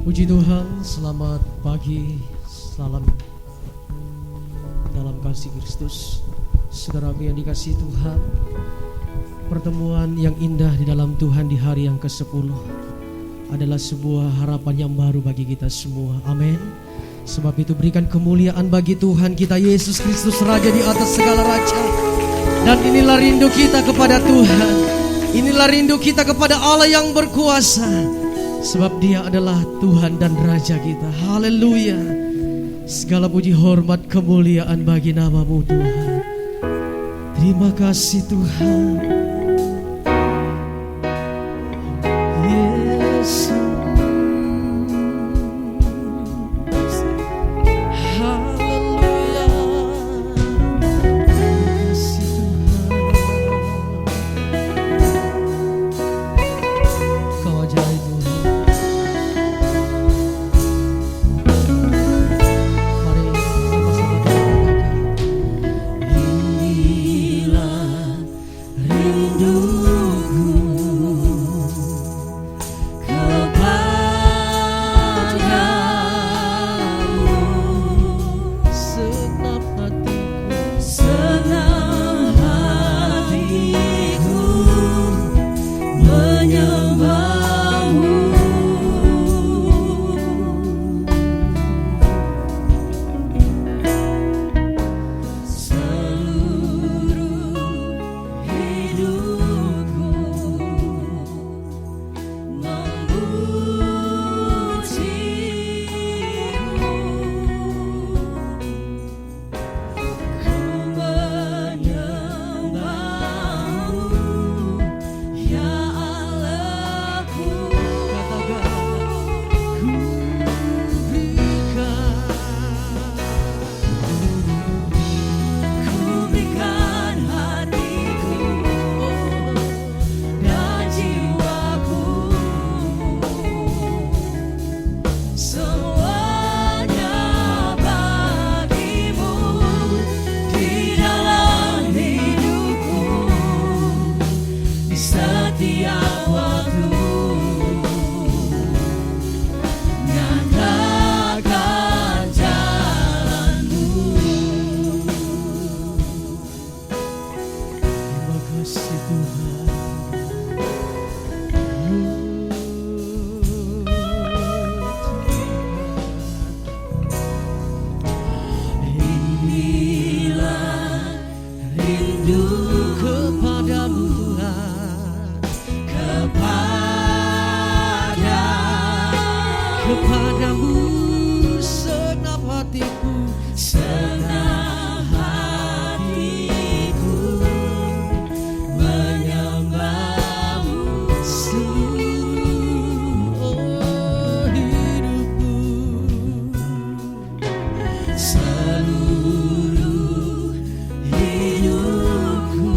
Puji Tuhan, selamat pagi, salam dalam kasih Kristus. Saudaraku yang dikasihi Tuhan, pertemuan yang indah di dalam Tuhan di hari yang ke-10 adalah sebuah harapan yang baru bagi kita semua. Amin. Sebab itu berikan kemuliaan bagi Tuhan kita Yesus Kristus, Raja di atas segala raja. Dan inilah rindu kita kepada Tuhan. Inilah rindu kita kepada Allah yang berkuasa. Sebab Dia adalah Tuhan dan Raja kita. Haleluya. Segala puji, hormat, kemuliaan bagi nama-Mu Tuhan. Terima kasih Tuhan. Yesus. Haleluya. Terima kasih Tuhan. Kau ajaib Tuhan. Kepadamu senap hatiku, senap hatiku menyembahmu seluruh hidupku, seluruh hidupku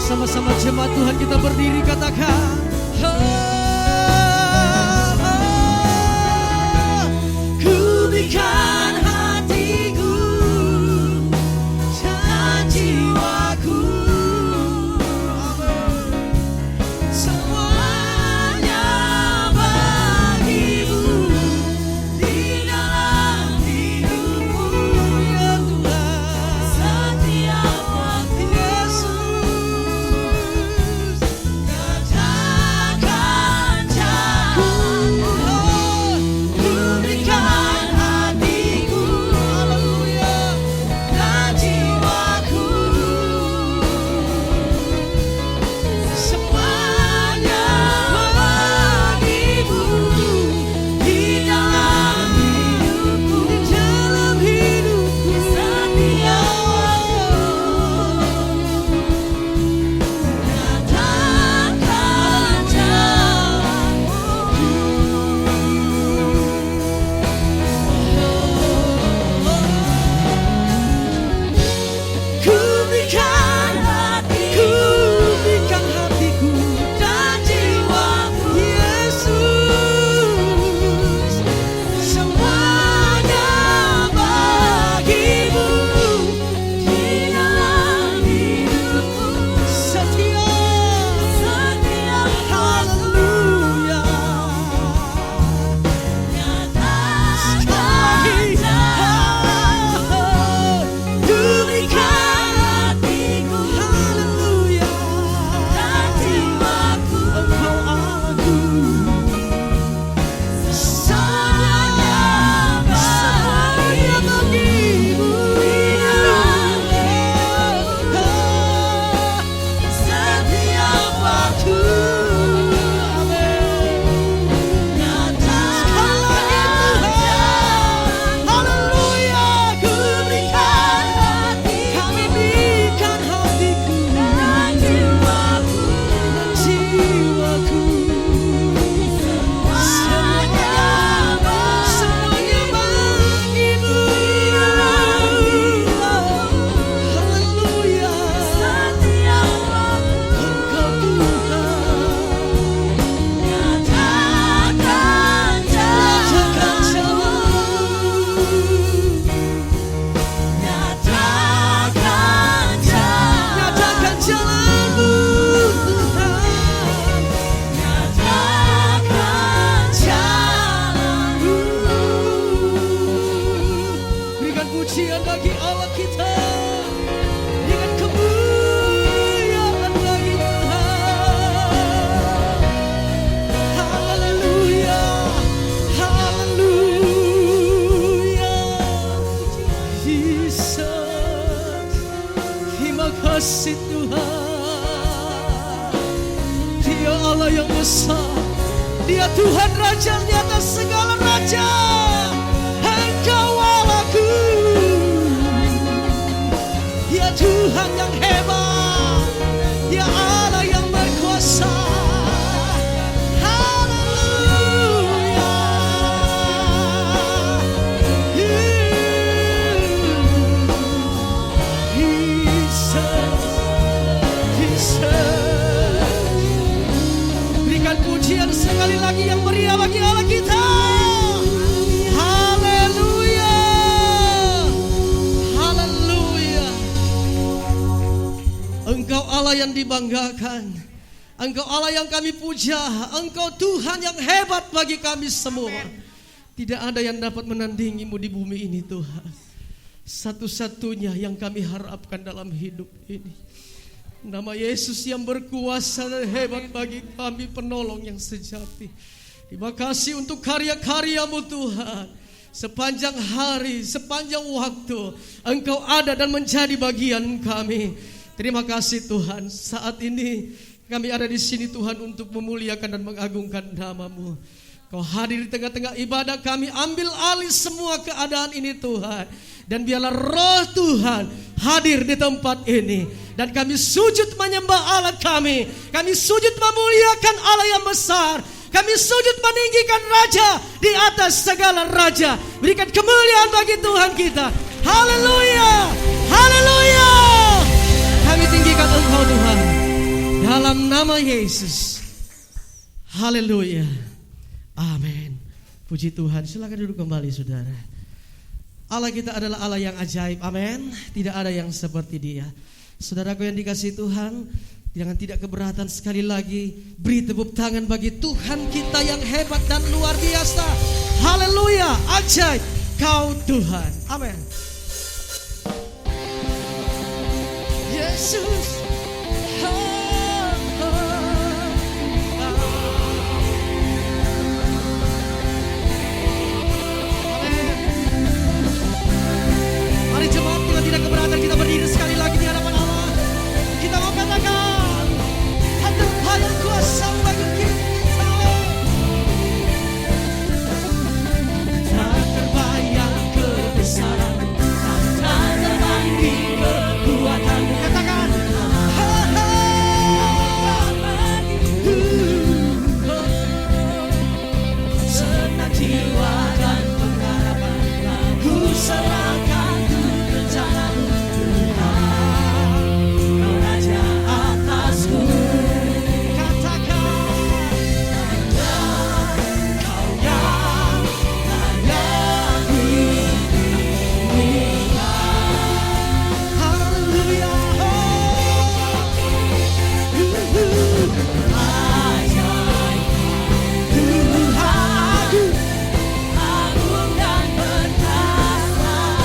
sama-sama jemaat Tuhan kita berdiri katakan ku berikan hatiku dan jiwaku, semuanya bagimu di dalam hidupku ya Tuhan, setiap waktu Yesus. Katakan besar. Dia Tuhan Raja di atas segala raja. Engkau Allahku. Dia Tuhan yang hebat. Dia Allah yang berkuasa. Pujian sekali lagi yang meriah bagi Allah kita. Haleluya. Haleluya. Engkau Allah yang dibanggakan. Engkau Allah yang kami puja. Engkau Tuhan yang hebat bagi kami semua. Tidak ada yang dapat menandingimu di bumi ini Tuhan. Satu-satunya yang kami harapkan dalam hidup ini. Nama Yesus yang berkuasa dan hebat bagi kami, penolong yang sejati. Terima kasih untuk karya-karyamu Tuhan. Sepanjang hari, sepanjang waktu Engkau ada dan menjadi bagian kami. Terima kasih Tuhan. Saat ini kami ada di sini Tuhan untuk memuliakan dan mengagungkan nama-Mu. Kau hadir di tengah-tengah ibadah kami, ambil alih semua keadaan ini Tuhan. Dan biarlah roh Tuhan hadir di tempat ini. Dan kami sujud menyembah Allah kami. Kami sujud memuliakan Allah yang besar. Kami sujud meninggikan Raja di atas segala Raja. Berikan kemuliaan bagi Tuhan kita. Haleluya. Haleluya. Kami tinggikan Engkau Tuhan. Dalam nama Yesus. Haleluya. Amin. Puji Tuhan. Silakan duduk kembali saudara. Allah kita adalah Allah yang ajaib. Amin. Tidak ada yang seperti Dia. Saudaraku yang dikasihi Tuhan, jangan tidak keberatan sekali lagi beri tepuk tangan bagi Tuhan kita yang hebat dan luar biasa. Haleluya, ajaib Kau Tuhan. Amin. Yesus. Mari jemaat, kita tidak keberatan, kita berdiri sekali lagi di hadapan Allah. Kita mau katakan, tak terbayang kuasa bagi kita. Tak terbayang kebesaran, tak terbanding kekuatan. Katakan, senang jiwa dan pengharapan, ku serahkan ku rencanamu Tuhan. Kau Raja atasku. Katakan, Kau yang layak dipujian. Haleluya. Ajaib Tuhan, agung dan perkasa.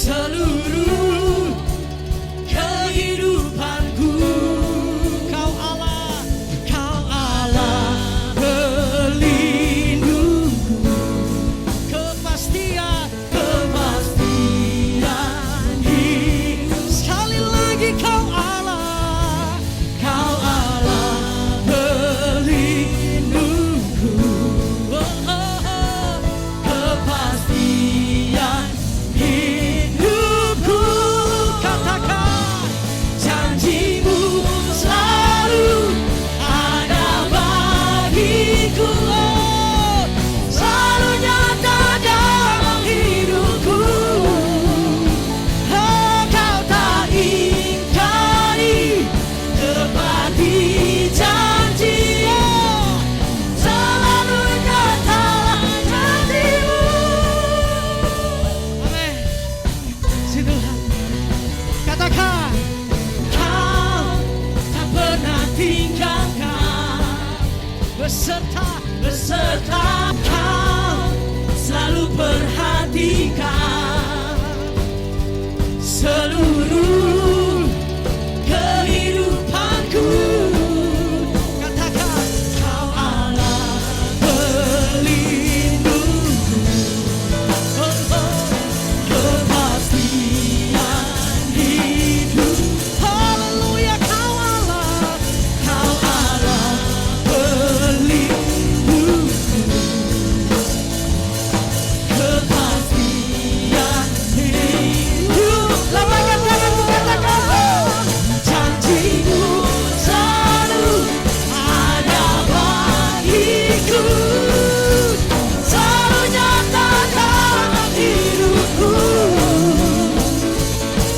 seluruh kehidupanku. Kau Allah pelindungku, kepastian hidup. Sekali lagi kau Allah pelindungku, kepastian hidupku. Katakan janjimu selalu ada bagiku, selalu nyata dalam hidupku. Kau tak ingkari, tepati janji, selalu nyata janjimu. Amin. Si Tuhan, katakan kau tak pernah tinggalkan, beserta kau selalu perhatikan seluruh kehidupanku. Katakan kau Allah pelindungku, kepastian hidup. Haleluya, kau Allah pelindungku, kepastian hidup. Lambaikan tanganmu, katakan janjimu selalu ada bagiku, selalu nyata dalam hidupku.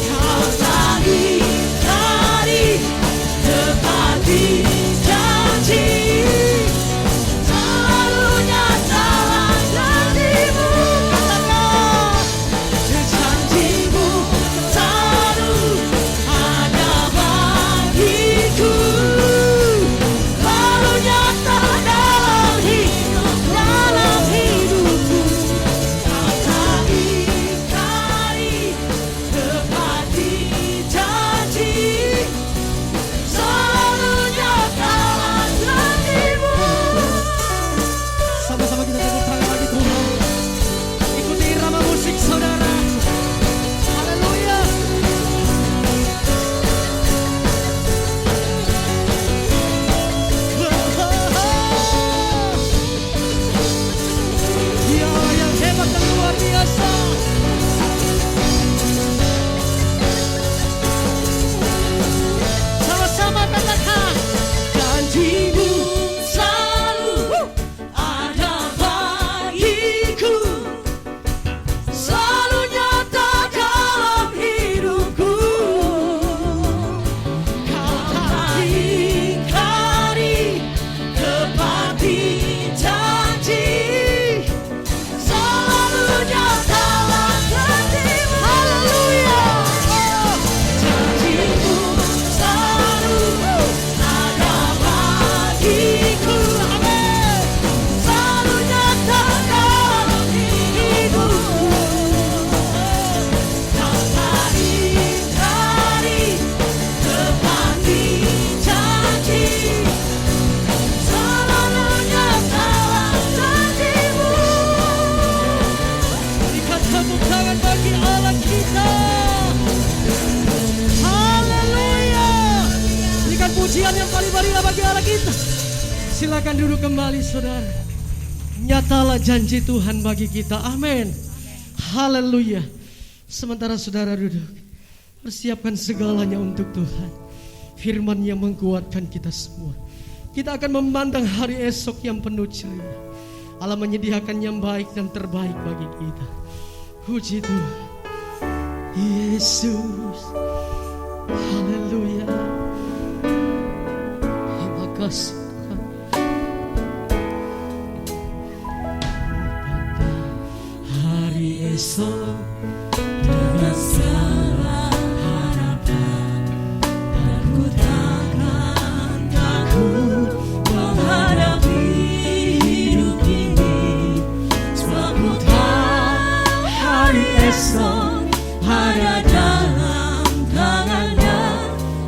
Kau tak ingkari, tepati janji, selalu nyata janjimu. Katakan janjimu selalu ada bagiku, selalu nyata dalam hidupku. Kau tak ingkari, tepati janji, selalu nyata janjimu. Sama-sama kita tepuk tangan lagi Tuhan. Ikuti irama musik saudara. Haleluya. Dia orang yang hebat dan luar biasa. Sama-sama katakan janjimu selalu ada bagiku, selalu nyata dalam hidupku. Kau tak ingkari, tepati janji, selalu nyata janjimu. Haleluya. Janjimu selalu ada bagiku. Amin. Selalu nyata dalam hidupku. Kau tak ingkari, tepati janji, selalu nyata janjimu. Berikan tepuk tangan bagi Allah kita. Haleluya. Berikan pujian yang paling meriah bagi Allah kita. Silakan duduk kembali saudara. Nyatalah janji Tuhan bagi kita. Amin. Haleluya. Sementara saudara duduk, persiapkan segalanya untuk Tuhan. Firman yang menguatkan kita semua. Kita akan memandang hari esok yang penuh ceria. Allah menyediakan yang baik dan terbaik bagi kita. Puji Tuhan. Yesus. Haleluya. Terima kasih Tuhan. Hari esok dengan segala harapan, dan ku takkan takut menghadapi hidup ini, sebab ku tahu hari esok ada dalam tangannya.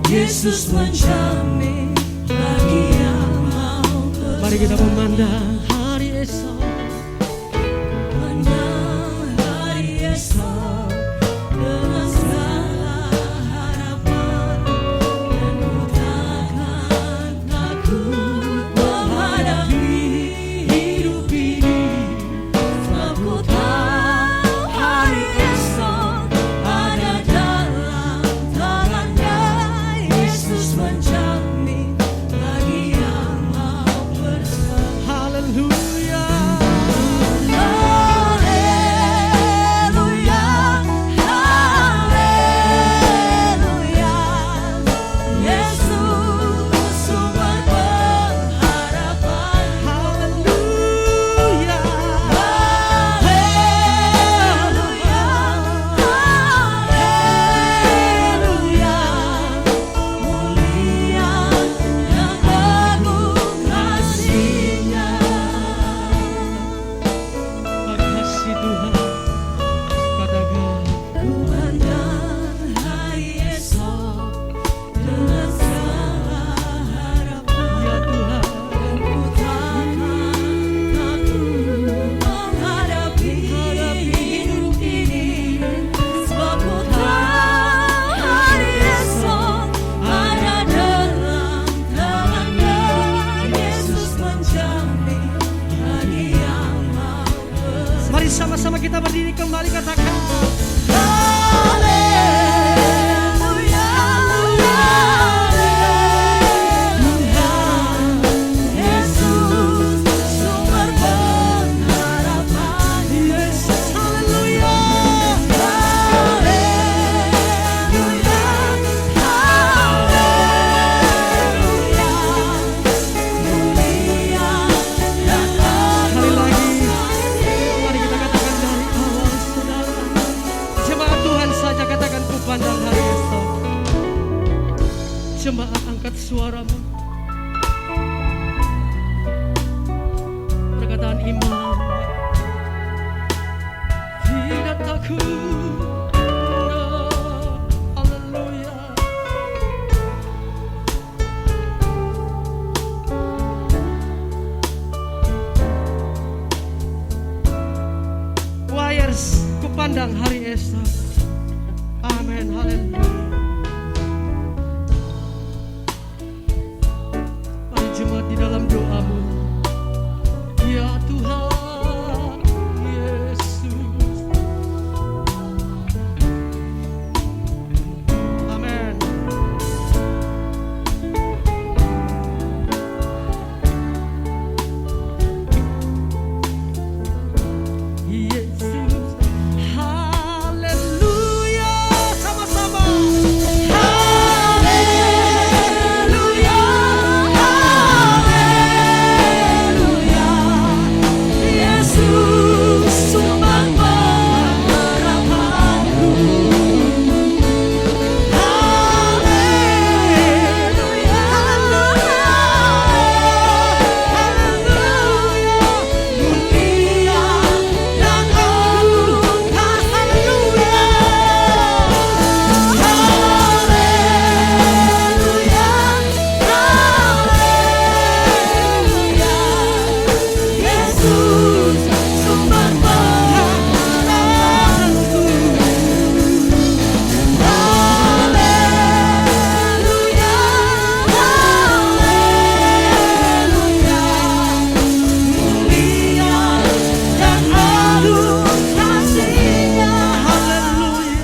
Yesus menjamin bagi yang mau percaya. Mari kita memandang hari esok. Pandang hari esok dengan segala harapan, dan ku takkan takut menghadapi hidup ini. Sebab ku tahu hari esok ada dalam tangannya. Yesus menjamin bagi yang mau percaya. Haleluya. Haleluya, haleluya. Yesus sumber pengharapan. Haleluya. Haleluya, haleluya. Mulia dan agung kasih-Nya. Makasih Tuhan. Katakan Ku pandang hari esok dengan segala harapan, ya Tuhan. ku takkan takut menghadapi hidup ini. Sebab ku tahu hari esok ada dalam tangannya. Yesus menjamin bagi yang mau percaya. Mari sama-sama kita berdiri kembali, katakan Haleluya, haleluya. Yesus sumber pengharapan. Yesus. Haleluya. Haleluya, haleluya. Mulia dan Sekali agung lagi, kasih-Nya. mari kita katakan dari awal, saudara. Jemaat Tuhan saja katakan, ku pandang hari esok. Jemaat angkat suaramu. Perkataan iman. Tidak takut. No. Haleluya. Wires, ku pandang hari esok. Amin, haleluya. Mari jemaat di dalam doamu. Ya Tuhan Yesus. Amin. Yesus. Haleluya. Sama-sama. Haleluya, haleluya. Yesus sumber pengharapanku. Haleluya, haleluya. Mulia dan agung kasih-Nya. Haleluya, haleluya. Yesus sumber pengharapanku. Haleluya, haleluya. Mulia dan agung kasih-Nya. Haleluya.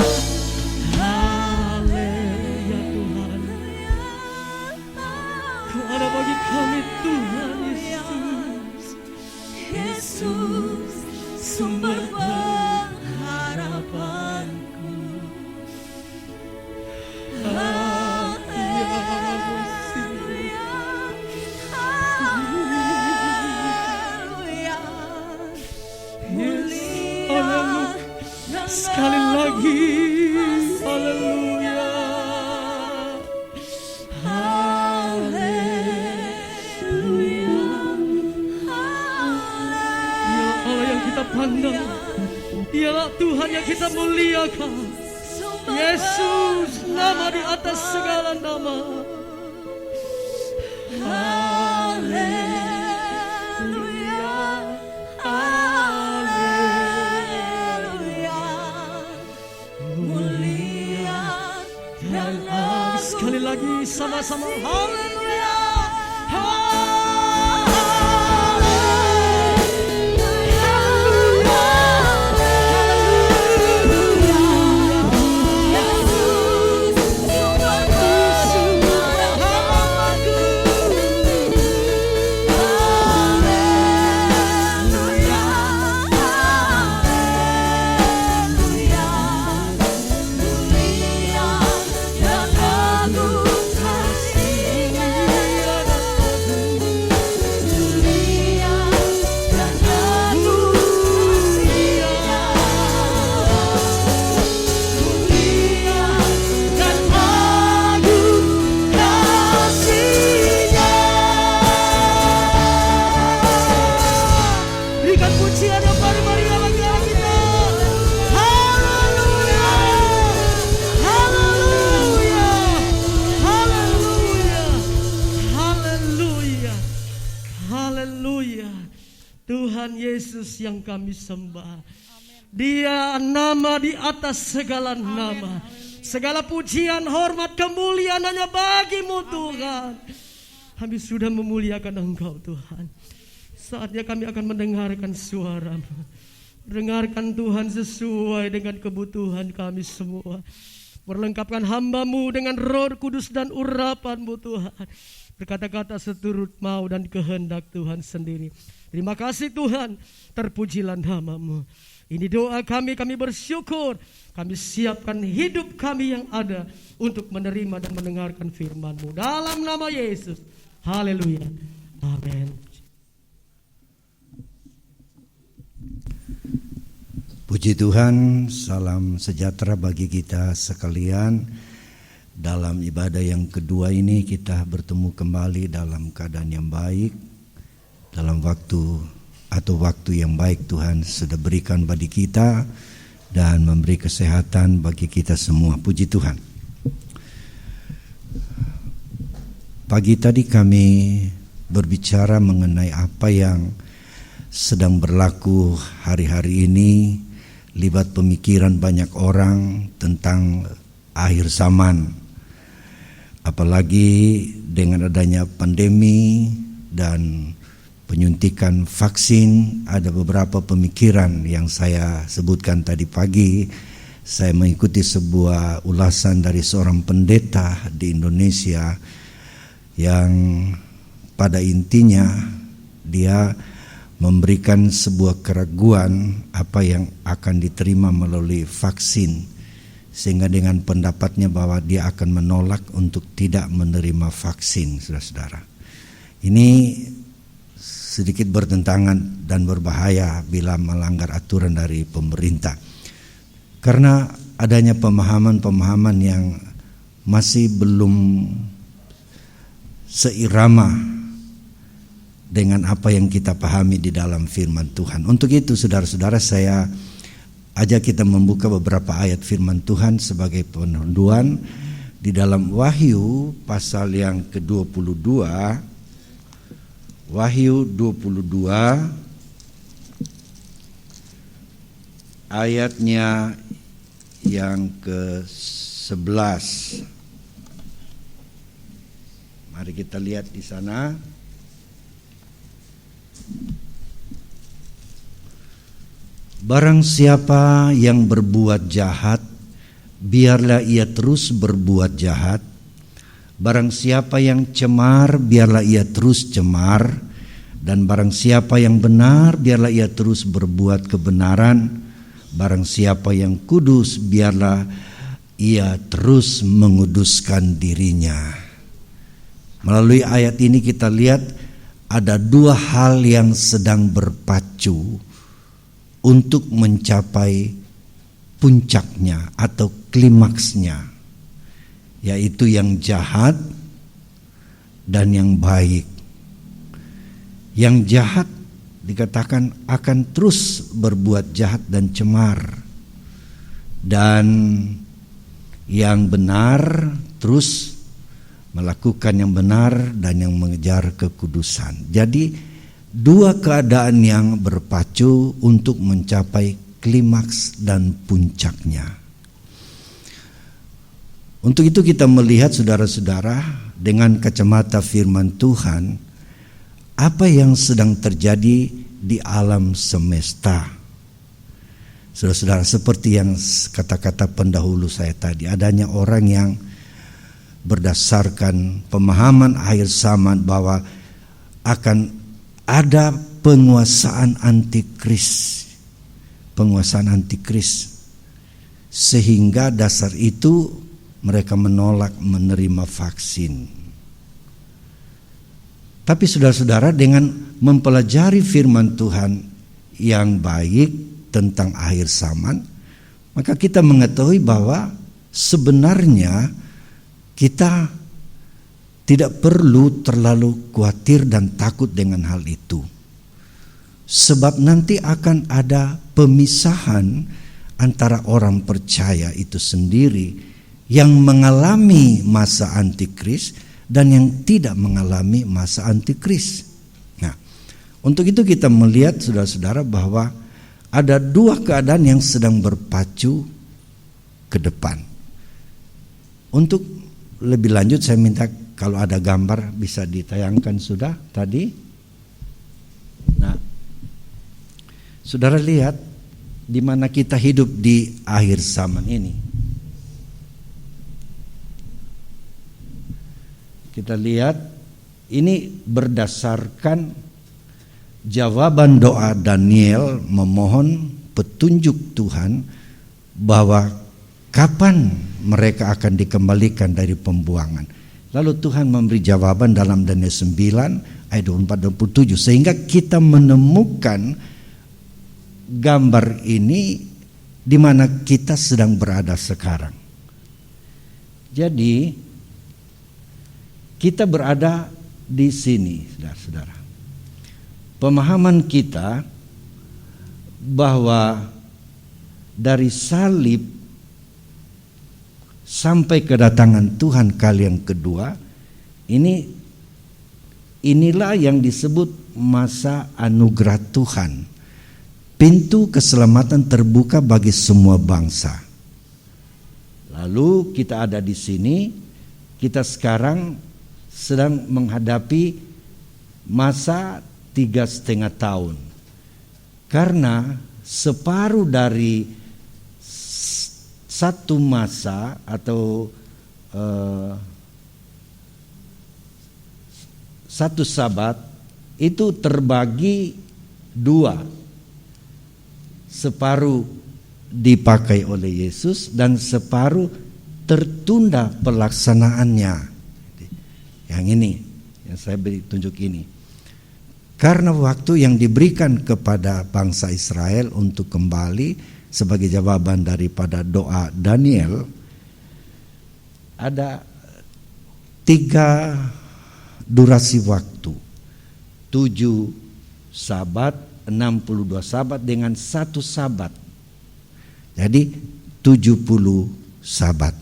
Haleluya Tuhan. Kau ada bagi kami Tuhan Yesus. Yesus sumber pengharapanku. Haleluya, haleluya. Mulia dan Sekali lagi. kasih-Nya. Haleluya. Haleluya, Ya Allah yang kita pandang. Dialah Tuhan yang kita muliakan. Yesus, nama di atas segala nama. Haleluya, haleluya, mulia dan Sekali lagi sama-sama. Haleluya. Tuhan Yesus yang kami sembah. Dia nama di atas segala nama. Segala pujian, hormat, kemuliaan hanya bagi-Mu Tuhan. Kami sudah memuliakan Engkau Tuhan. Saatnya kami akan mendengarkan suara-Mu. Dengarkan Tuhan sesuai dengan kebutuhan kami semua. Perlengkapkan hamba-Mu dengan Roh Kudus dan urapan-Mu Tuhan. Berkata-kata seturut mau dan kehendak Tuhan sendiri. Terima kasih Tuhan, terpujilah nama-Mu. Ini doa kami bersyukur. Kami siapkan hidup kami yang ada untuk menerima dan mendengarkan firman-Mu. Dalam nama Yesus. Haleluya. Amin. Puji Tuhan, salam sejahtera bagi kita sekalian. Dalam ibadah yang kedua ini kita bertemu kembali dalam keadaan yang baik, dalam waktu yang baik Tuhan sudah berikan bagi kita dan memberi kesehatan bagi kita semua. Puji Tuhan. Pagi tadi kami berbicara mengenai apa yang sedang berlaku hari-hari ini, libat pemikiran banyak orang tentang akhir zaman. Apalagi dengan adanya pandemi dan penyuntikan vaksin, ada beberapa pemikiran yang saya sebutkan tadi pagi. Saya mengikuti sebuah ulasan dari seorang pendeta di Indonesia yang pada intinya dia memberikan sebuah keraguan apa yang akan diterima melalui vaksin, sehingga dengan pendapatnya bahwa dia akan menolak untuk tidak menerima vaksin, saudara-saudara. Ini sedikit bertentangan dan berbahaya bila melanggar aturan dari pemerintah, karena adanya pemahaman-pemahaman yang masih belum seirama dengan apa yang kita pahami di dalam firman Tuhan. Untuk itu saudara-saudara, saya ajak kita membuka beberapa ayat firman Tuhan sebagai penunduan di dalam Wahyu pasal yang ke-22. Wahyu 22 ayatnya yang ke-11. Mari kita lihat di sana. Barang siapa yang berbuat jahat, biarlah ia terus berbuat jahat. Barang siapa yang cemar, biarlah ia terus cemar. Dan barang siapa yang benar, biarlah ia terus berbuat kebenaran. Barang siapa yang kudus, biarlah ia terus menguduskan dirinya. Melalui ayat ini kita lihat ada dua hal yang sedang berpacu untuk mencapai puncaknya atau klimaksnya, yaitu yang jahat dan yang baik. Yang jahat dikatakan akan terus berbuat jahat dan cemar, dan yang benar, terus melakukan yang benar dan yang mengejar kekudusan. Jadi dua keadaan yang berpacu untuk mencapai klimaks dan puncaknya. Untuk itu kita melihat saudara-saudara dengan kacamata firman Tuhan, apa yang sedang terjadi di alam semesta. Saudara-saudara, seperti yang kata-kata pendahulu saya tadi, adanya orang yang berdasarkan pemahaman akhir zaman bahwa akan ada penguasaan antikris, sehingga dasar itu mereka menolak menerima vaksin. Tapi saudara-saudara, dengan mempelajari firman Tuhan yang baik tentang akhir zaman, maka kita mengetahui bahwa sebenarnya kita tidak perlu terlalu khawatir dan takut dengan hal itu. Sebab nanti akan ada pemisahan antara orang percaya itu sendiri yang mengalami masa antikris dan yang tidak mengalami masa antikris. Nah, untuk itu kita melihat saudara-saudara bahwa ada dua keadaan yang sedang berpacu ke depan. Untuk lebih lanjut saya minta kalau ada gambar bisa ditayangkan sudah tadi. Nah, saudara lihat di mana kita hidup di akhir zaman ini. Kita lihat ini berdasarkan jawaban doa Daniel memohon petunjuk Tuhan bahwa kapan mereka akan dikembalikan dari pembuangan. Lalu Tuhan memberi jawaban dalam Daniel 9 ayat 24-27 sehingga kita menemukan gambar ini di mana kita sedang berada sekarang. Jadi kita berada di sini, saudara-saudara. Pemahaman kita bahwa dari salib sampai kedatangan Tuhan kali yang kedua, inilah yang disebut masa anugerah Tuhan. Pintu keselamatan terbuka bagi semua bangsa. Lalu kita ada di sini, kita sekarang sedang menghadapi masa 3,5 tahun. Karena separuh dari satu masa atau satu sabat itu terbagi dua. Separuh dipakai oleh Yesus dan separuh tertunda pelaksanaannya. Yang ini yang saya beri tunjuk ini. Karena waktu yang diberikan kepada bangsa Israel untuk kembali sebagai jawaban daripada doa Daniel, ada 3 durasi waktu, 7 sabat, 62 sabat dengan 1 sabat. Jadi 70 sabat.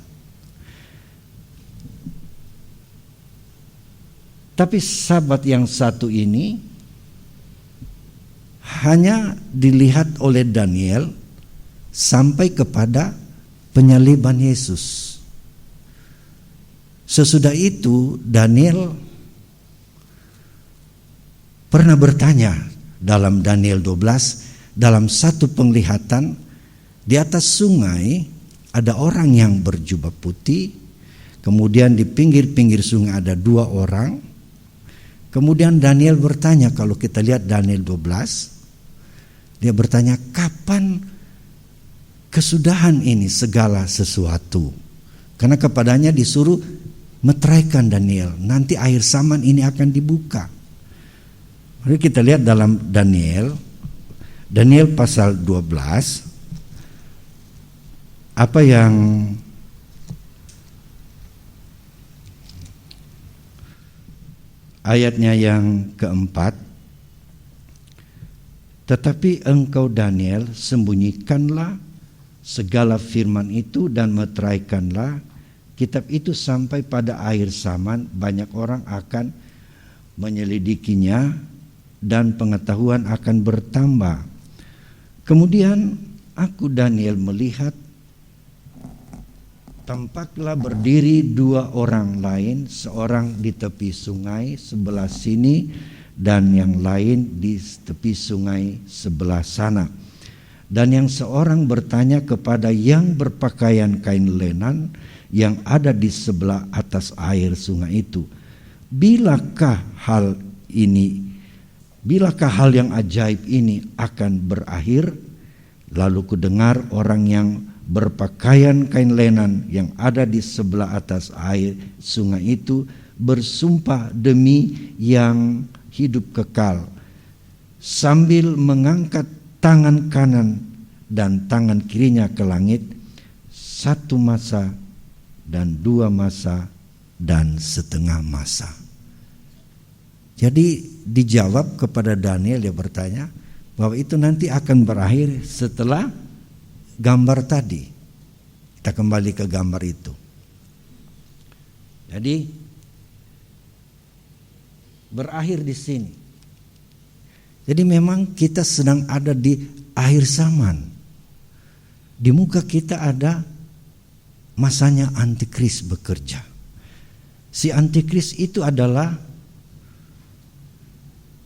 Tapi sabat yang satu ini hanya dilihat oleh Daniel sampai kepada penyaliban Yesus. Sesudah itu Daniel pernah bertanya dalam Daniel 12, dalam satu penglihatan di atas sungai ada orang yang berjubah putih, kemudian di pinggir-pinggir sungai ada 2 orang. Kemudian Daniel bertanya, kalau kita lihat Daniel 12, dia bertanya, kapan kesudahan ini segala sesuatu? Karena kepadanya disuruh meteraikan Daniel, nanti akhir zaman ini akan dibuka. Mari kita lihat dalam Daniel pasal 12, apa yang ayatnya yang keempat. Tetapi engkau Daniel sembunyikanlah segala firman itu dan meteraikanlah kitab itu sampai pada akhir zaman. Banyak orang akan menyelidikinya dan pengetahuan akan bertambah. Kemudian aku Daniel melihat tampaklah berdiri dua orang lain, seorang di tepi sungai sebelah sini dan yang lain di tepi sungai sebelah sana. Dan yang seorang bertanya kepada yang berpakaian kain lenan yang ada di sebelah atas air sungai itu, bilakah hal yang ajaib ini akan berakhir? Lalu kudengar orang yang berpakaian kain lenan yang ada di sebelah atas air sungai itu bersumpah demi yang hidup kekal, sambil mengangkat tangan kanan dan tangan kirinya ke langit, 1 masa dan 2 masa dan setengah masa. Jadi dijawab kepada Daniel, dia bertanya bahwa itu nanti akan berakhir setelah gambar tadi. Kita kembali ke gambar itu. Jadi berakhir di sini. Jadi memang kita sedang ada di akhir zaman. Di muka kita ada masanya antikris bekerja. Si antikris itu adalah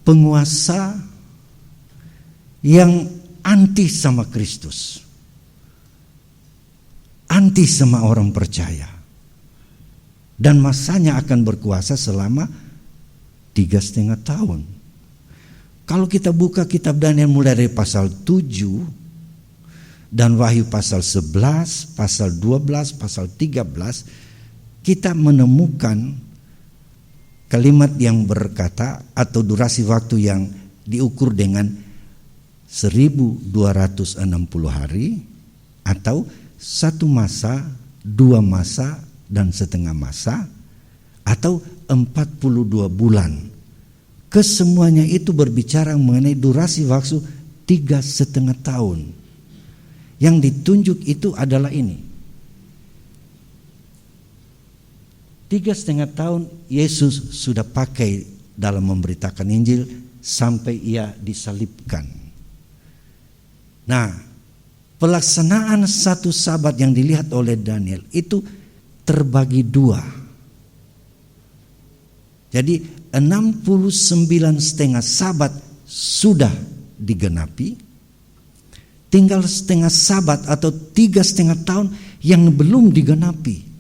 penguasa yang anti sama Kristus, anti sama orang percaya, dan masanya akan berkuasa selama 3,5 tahun. Kalau kita buka kitab Daniel mulai dari pasal 7 dan Wahyu pasal 11, pasal 12, pasal 13, kita menemukan kalimat yang berkata atau durasi waktu yang diukur dengan 1260 hari atau 1 masa, 2 masa dan setengah masa atau 42 bulan. Kesemuanya itu berbicara mengenai durasi waktu 3,5 tahun. Yang ditunjuk itu adalah ini. 3,5 tahun Yesus sudah pakai dalam memberitakan Injil sampai ia disalibkan. Nah, pelaksanaan satu sabat yang dilihat oleh Daniel itu terbagi 2. Jadi 69,5 sabat sudah digenapi, tinggal setengah sabat atau 3,5 tahun yang belum digenapi.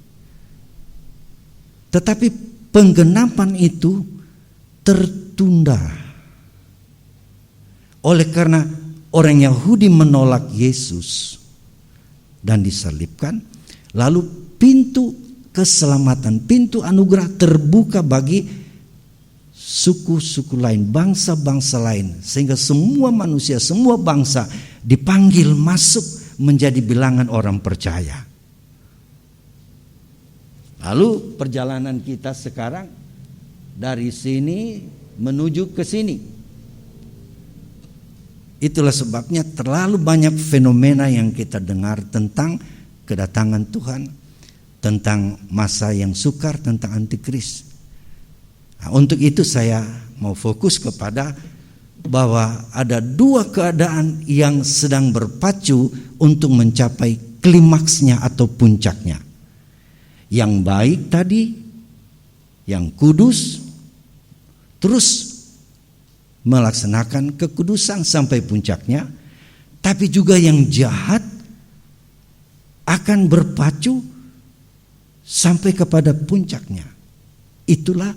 Tetapi penggenapan itu tertunda oleh karena orang Yahudi menolak Yesus dan disalibkan. Lalu pintu keselamatan, pintu anugerah terbuka bagi suku-suku lain, bangsa-bangsa lain, sehingga semua manusia, semua bangsa dipanggil masuk menjadi bilangan orang percaya. Lalu perjalanan kita sekarang dari sini menuju ke sini. Itulah sebabnya terlalu banyak fenomena yang kita dengar tentang kedatangan Tuhan, tentang masa yang sukar, tentang antikris. Nah, untuk itu saya mau fokus kepada bahwa ada 2 keadaan yang sedang berpacu untuk mencapai klimaksnya atau puncaknya. Yang baik tadi, yang kudus, terus melaksanakan kekudusan sampai puncaknya, tapi juga yang jahat akan berpacu sampai kepada puncaknya. Itulah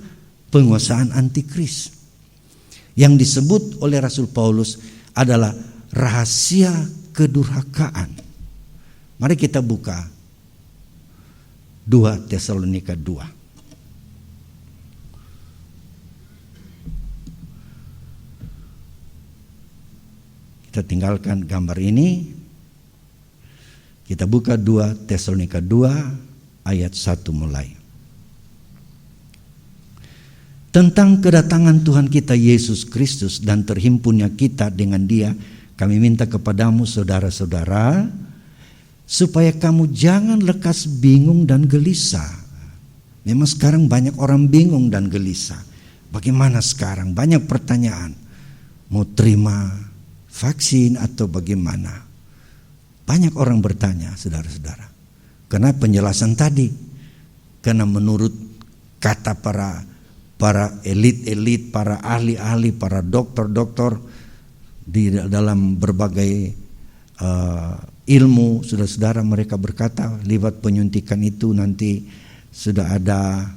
penguasaan antikris yang disebut oleh Rasul Paulus adalah rahasia kedurhakaan. Mari kita buka 2 Tesalonika 2. Kita tinggalkan gambar ini. Kita buka 2 Tesalonika 2 ayat 1 mulai. Tentang kedatangan Tuhan kita Yesus Kristus dan terhimpunnya kita dengan Dia, kami minta kepadamu saudara-saudara, supaya kamu jangan lekas bingung dan gelisah. Memang sekarang banyak orang bingung dan gelisah. Bagaimana sekarang? Banyak pertanyaan. Mau terima vaksin atau bagaimana? Banyak orang bertanya, saudara-saudara. Karena penjelasan tadi. Karena menurut kata para elit-elit, para ahli-ahli, para dokter-dokter di dalam berbagai ilmu, saudara-saudara, mereka berkata lewat penyuntikan itu nanti sudah ada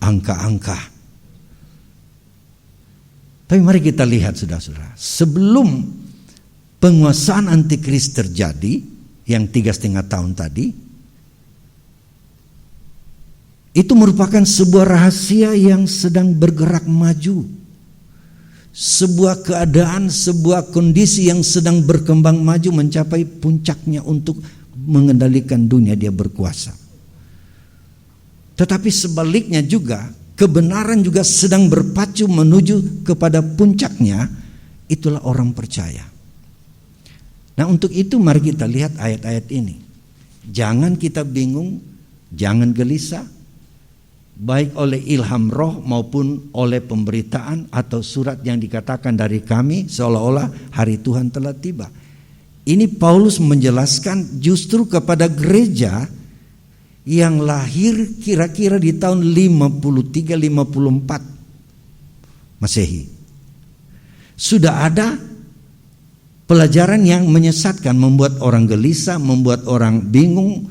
angka-angka. Tapi mari kita lihat, saudara-saudara, sebelum penguasaan antikris terjadi yang 3,5 tahun tadi, itu merupakan sebuah rahasia yang sedang bergerak maju. Sebuah keadaan, sebuah kondisi yang sedang berkembang maju mencapai puncaknya untuk mengendalikan dunia, dia berkuasa. Tetapi sebaliknya juga, kebenaran juga sedang berpacu menuju kepada puncaknya, itulah orang percaya. Nah, untuk itu mari kita lihat ayat-ayat ini. Jangan kita bingung, jangan gelisah, baik oleh ilham roh maupun oleh pemberitaan atau surat yang dikatakan dari kami seolah-olah hari Tuhan telah tiba. Ini Paulus menjelaskan justru kepada gereja yang lahir kira-kira di tahun 53-54 Masehi. Sudah ada pelajaran yang menyesatkan, membuat orang gelisah, membuat orang bingung.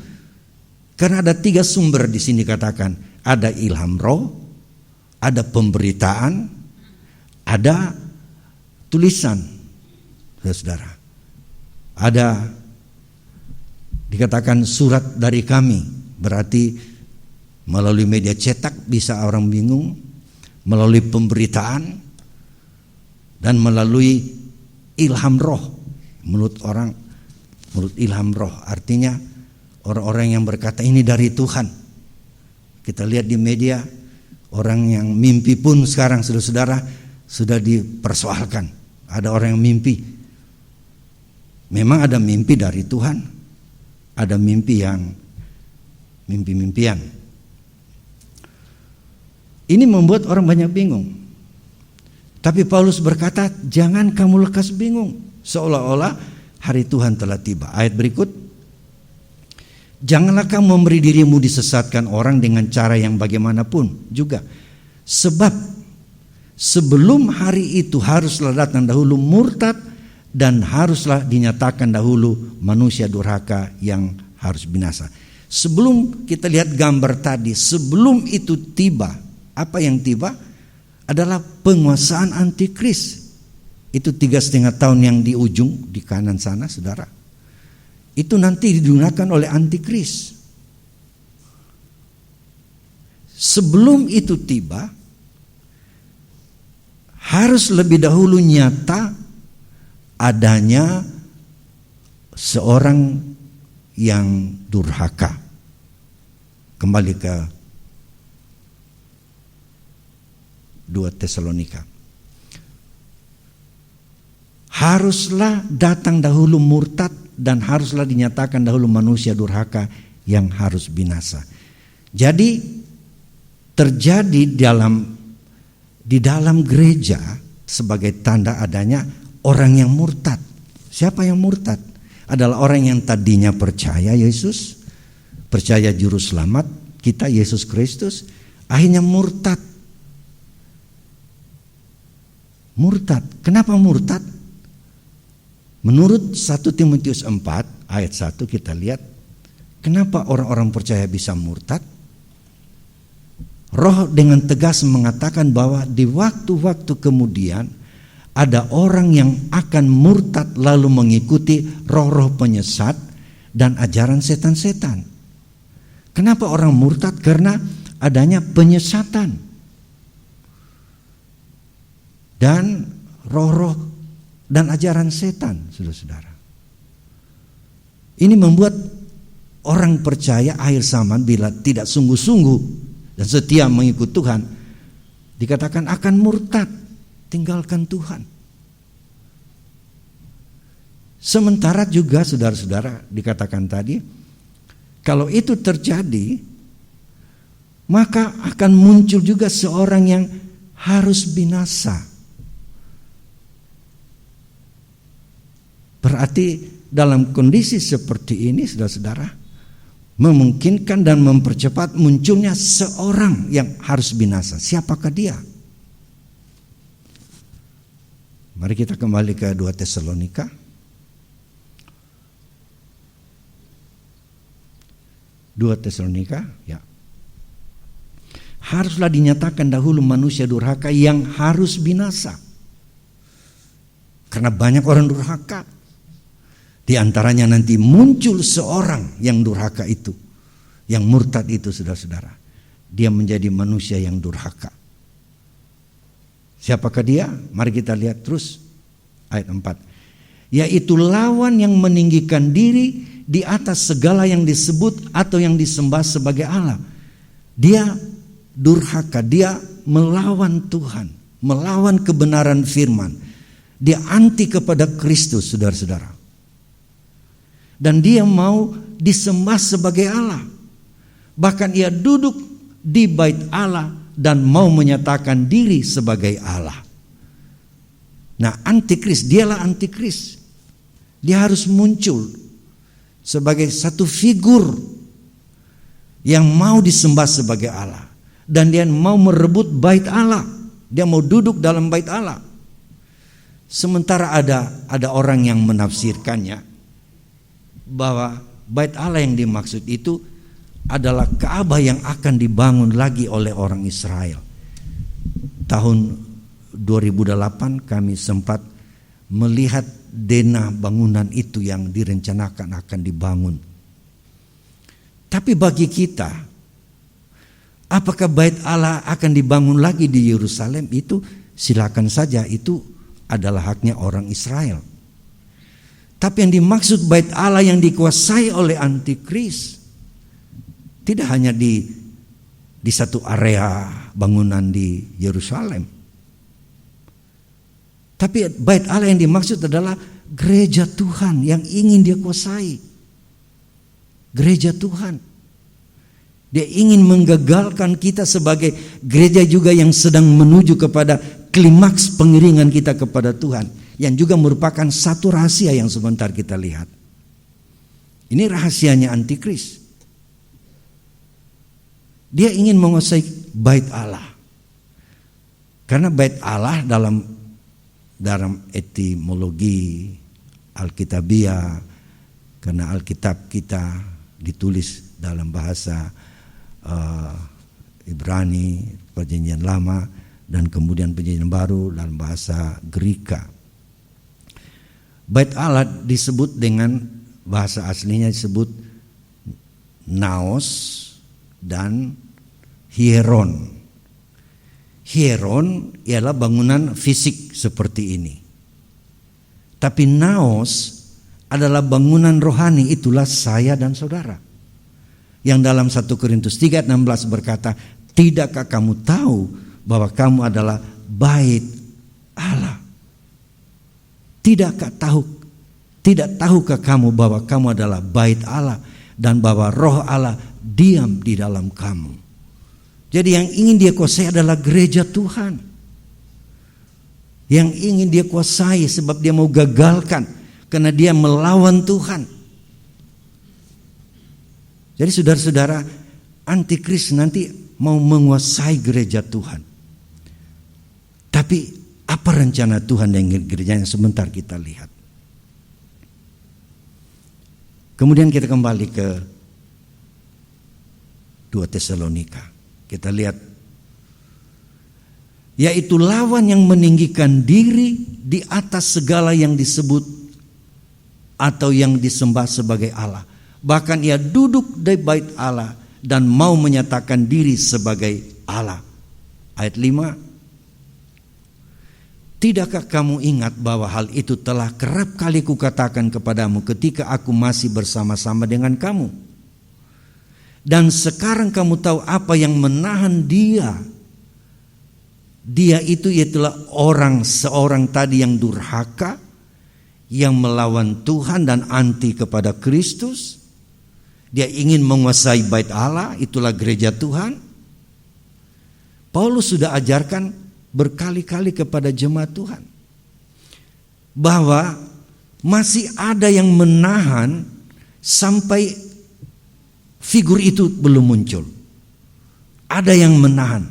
Karena ada 3 sumber di sini katakan. Ada ilham roh, ada pemberitaan, ada tulisan, saudara. Ada dikatakan surat dari kami, berarti melalui media cetak bisa orang bingung, melalui pemberitaan, dan melalui ilham roh. Menurut ilham roh artinya orang-orang yang berkata ini dari Tuhan. Kita lihat di media, orang yang mimpi pun sekarang saudara-saudara sudah dipersoalkan. Ada orang yang mimpi. Memang ada mimpi dari Tuhan, ada mimpi yang mimpi-mimpian. Ini membuat orang banyak bingung. Tapi Paulus berkata, jangan kamu lekas bingung, seolah-olah hari Tuhan telah tiba. Ayat berikut, janganlah kamu memberi dirimu disesatkan orang dengan cara yang bagaimanapun juga. Sebab sebelum hari itu haruslah datang dahulu murtad, dan haruslah dinyatakan dahulu manusia durhaka yang harus binasa. Sebelum kita lihat gambar tadi, sebelum itu tiba, apa yang tiba adalah penguasaan antikris. Itu 3,5 tahun yang di ujung di kanan sana, saudara. Itu nanti digunakan oleh antikris. Sebelum itu tiba, harus lebih dahulu nyata adanya seorang yang durhaka. Kembali ke 2 Tesalonika. Haruslah datang dahulu murtad, dan haruslah dinyatakan dahulu manusia durhaka yang harus binasa. Jadi terjadi di dalam gereja sebagai tanda adanya orang yang murtad. Siapa yang murtad? Adalah orang yang tadinya percaya Yesus, percaya juru selamat kita Yesus Kristus, akhirnya murtad. Murtad. Kenapa murtad? Menurut 1 Timotius 4 ayat 1 kita lihat, kenapa orang-orang percaya bisa murtad? Roh dengan tegas mengatakan bahwa di waktu-waktu kemudian ada orang yang akan murtad lalu mengikuti roh-roh penyesat dan ajaran setan-setan. Kenapa orang murtad? Karena adanya penyesatan dan roh-roh dan ajaran setan, saudara-saudara. Ini membuat orang percaya akhir zaman bila tidak sungguh-sungguh dan setia mengikut Tuhan, dikatakan akan murtad, tinggalkan Tuhan. Sementara juga saudara-saudara dikatakan tadi, kalau itu terjadi, maka akan muncul juga seorang yang harus binasa. Berarti dalam kondisi seperti ini saudara-saudara, memungkinkan dan mempercepat munculnya seorang yang harus binasa. Siapakah dia? Mari kita kembali ke 2 Tesalonika. 2 Tesalonika, ya. Haruslah dinyatakan dahulu manusia durhaka yang harus binasa. Karena banyak orang durhaka. Di antaranya nanti muncul seorang yang durhaka itu, yang murtad itu saudara-saudara. Dia menjadi manusia yang durhaka. Siapakah dia? Mari kita lihat terus ayat 4. Yaitu lawan yang meninggikan diri di atas segala yang disebut atau yang disembah sebagai Allah. Dia durhaka, dia melawan Tuhan, melawan kebenaran firman. Dia anti kepada Kristus saudara-saudara. Dan dia mau disembah sebagai Allah. Bahkan ia duduk di bait Allah dan mau menyatakan diri sebagai Allah. Nah, antikris, dialah antikris. Dia harus muncul sebagai satu figur yang mau disembah sebagai Allah. Dan dia mau merebut bait Allah. Dia mau duduk dalam bait Allah. Sementara ada orang yang menafsirkannya bahwa bait Allah yang dimaksud itu adalah Ka'bah yang akan dibangun lagi oleh orang Israel. Tahun 2008 kami sempat melihat denah bangunan itu yang direncanakan akan dibangun. Tapi bagi kita, apakah bait Allah akan dibangun lagi di Yerusalem? Itu silakan saja, itu adalah haknya orang Israel. Tapi yang dimaksud bait Allah yang dikuasai oleh antikris tidak hanya di satu area bangunan di Yerusalem. Tapi bait Allah yang dimaksud adalah gereja Tuhan yang ingin dia kuasai. Gereja Tuhan. Dia ingin menggagalkan kita sebagai gereja juga yang sedang menuju kepada klimaks pengiringan kita kepada Tuhan. Yang juga merupakan satu rahasia yang sebentar kita lihat. Ini rahasianya antikris. Dia ingin menguasai bait Allah. Karena bait Allah dalam etimologi Alkitabiah, karena Alkitab kita ditulis dalam bahasa Ibrani, Perjanjian Lama, dan kemudian Perjanjian Baru dalam bahasa Greka. Bait Allah disebut dengan bahasa aslinya disebut naos dan hieron. Hieron ialah bangunan fisik seperti ini. Tapi naos adalah bangunan rohani, itulah saya dan saudara. Yang dalam 1 Korintus 3:16 berkata, tidakkah kamu tahu bahwa kamu adalah bait Allah? Tidak tahukah kamu bahwa kamu adalah bait Allah dan bahwa roh Allah diam di dalam kamu? Jadi yang ingin dia kuasai adalah gereja Tuhan. Yang ingin dia kuasai sebab dia mau gagalkan karena dia melawan Tuhan. Jadi saudara-saudara, antikris nanti mau menguasai gereja Tuhan. Tapi apa rencana Tuhan dengan gerejanya sebentar kita lihat. Kemudian kita kembali ke 2 Tesalonika. Kita lihat, yaitu lawan yang meninggikan diri di atas segala yang disebut atau yang disembah sebagai Allah. Bahkan ia duduk di bait Allah dan mau menyatakan diri sebagai Allah. Ayat 5. Tidakkah kamu ingat bahwa hal itu telah kerap kali kukatakan kepadamu ketika aku masih bersama-sama dengan kamu? Dan sekarang kamu tahu apa yang menahan dia. Dia itu ialah seorang tadi yang durhaka, yang melawan Tuhan dan anti kepada Kristus. Dia ingin menguasai bait Allah, itulah gereja Tuhan. Paulus sudah ajarkan berkali-kali kepada jemaat Tuhan bahwa masih ada yang menahan sampai figur itu belum muncul. Ada yang menahan.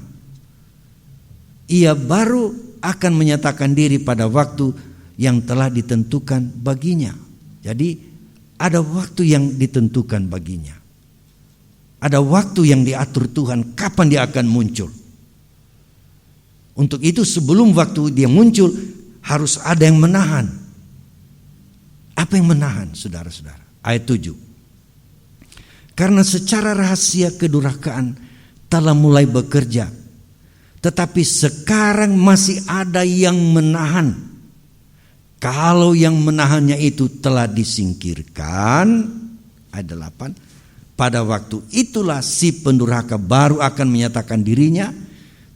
Ia baru akan menyatakan diri pada waktu yang telah ditentukan baginya. Jadi ada waktu yang ditentukan baginya. Ada waktu yang diatur Tuhan kapan dia akan muncul. Untuk itu sebelum waktu dia muncul harus ada yang menahan. Apa yang menahan, saudara-saudara? Ayat 7. Karena secara rahasia kedurhakaan telah mulai bekerja, tetapi sekarang masih ada yang menahan. Kalau yang menahannya itu telah disingkirkan, ayat 8, pada waktu itulah si pendurhaka baru akan menyatakan dirinya,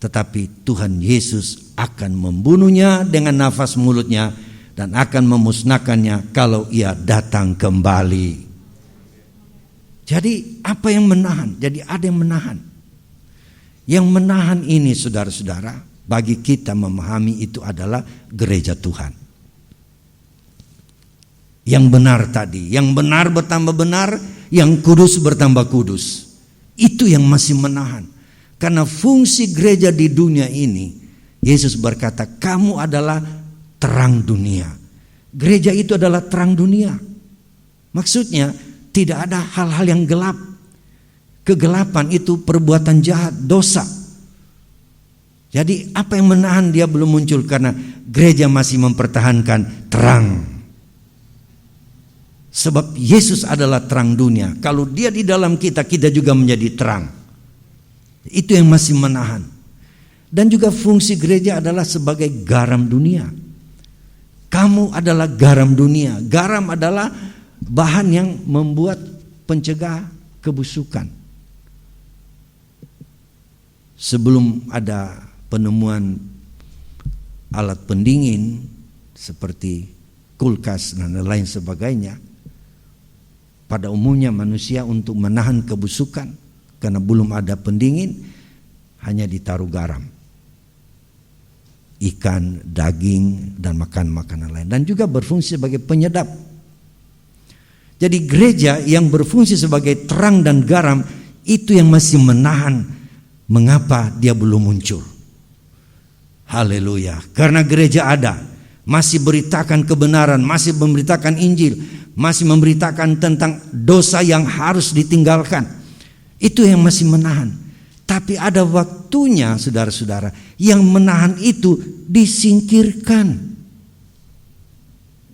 tetapi Tuhan Yesus akan membunuhnya dengan nafas mulutnya dan akan memusnahkannya kalau ia datang kembali. Jadi apa yang menahan? Jadi ada yang menahan. Yang menahan ini, saudara-saudara, bagi kita memahami itu adalah gereja Tuhan. Yang benar tadi, yang benar bertambah benar, yang kudus bertambah kudus. Itu yang masih menahan. Karena fungsi gereja di dunia ini, Yesus berkata, kamu adalah terang dunia. Gereja itu adalah terang dunia. Maksudnya tidak ada hal-hal yang gelap. Kegelapan itu perbuatan jahat, dosa. Jadi apa yang menahan dia belum muncul? Karena gereja masih mempertahankan terang. Sebab Yesus adalah terang dunia. Kalau dia di dalam kita, kita juga menjadi terang. Itu yang masih menahan. Dan juga fungsi gereja adalah sebagai garam dunia. Kamu adalah garam dunia. Garam adalah bahan yang membuat pencegah kebusukan. Sebelum ada penemuan alat pendingin seperti kulkas dan lain sebagainya, pada umumnya manusia untuk menahan kebusukan karena belum ada pendingin hanya ditaruh garam, ikan, daging, dan makanan lain, dan juga berfungsi sebagai penyedap. Jadi gereja yang berfungsi sebagai terang dan garam itu yang masih menahan. Mengapa dia belum muncul? Haleluya. Karena gereja ada, masih beritakan kebenaran, masih memberitakan Injil, masih memberitakan tentang dosa yang harus ditinggalkan. Itu yang masih menahan. Tapi ada waktunya, saudara-saudara, yang menahan itu disingkirkan.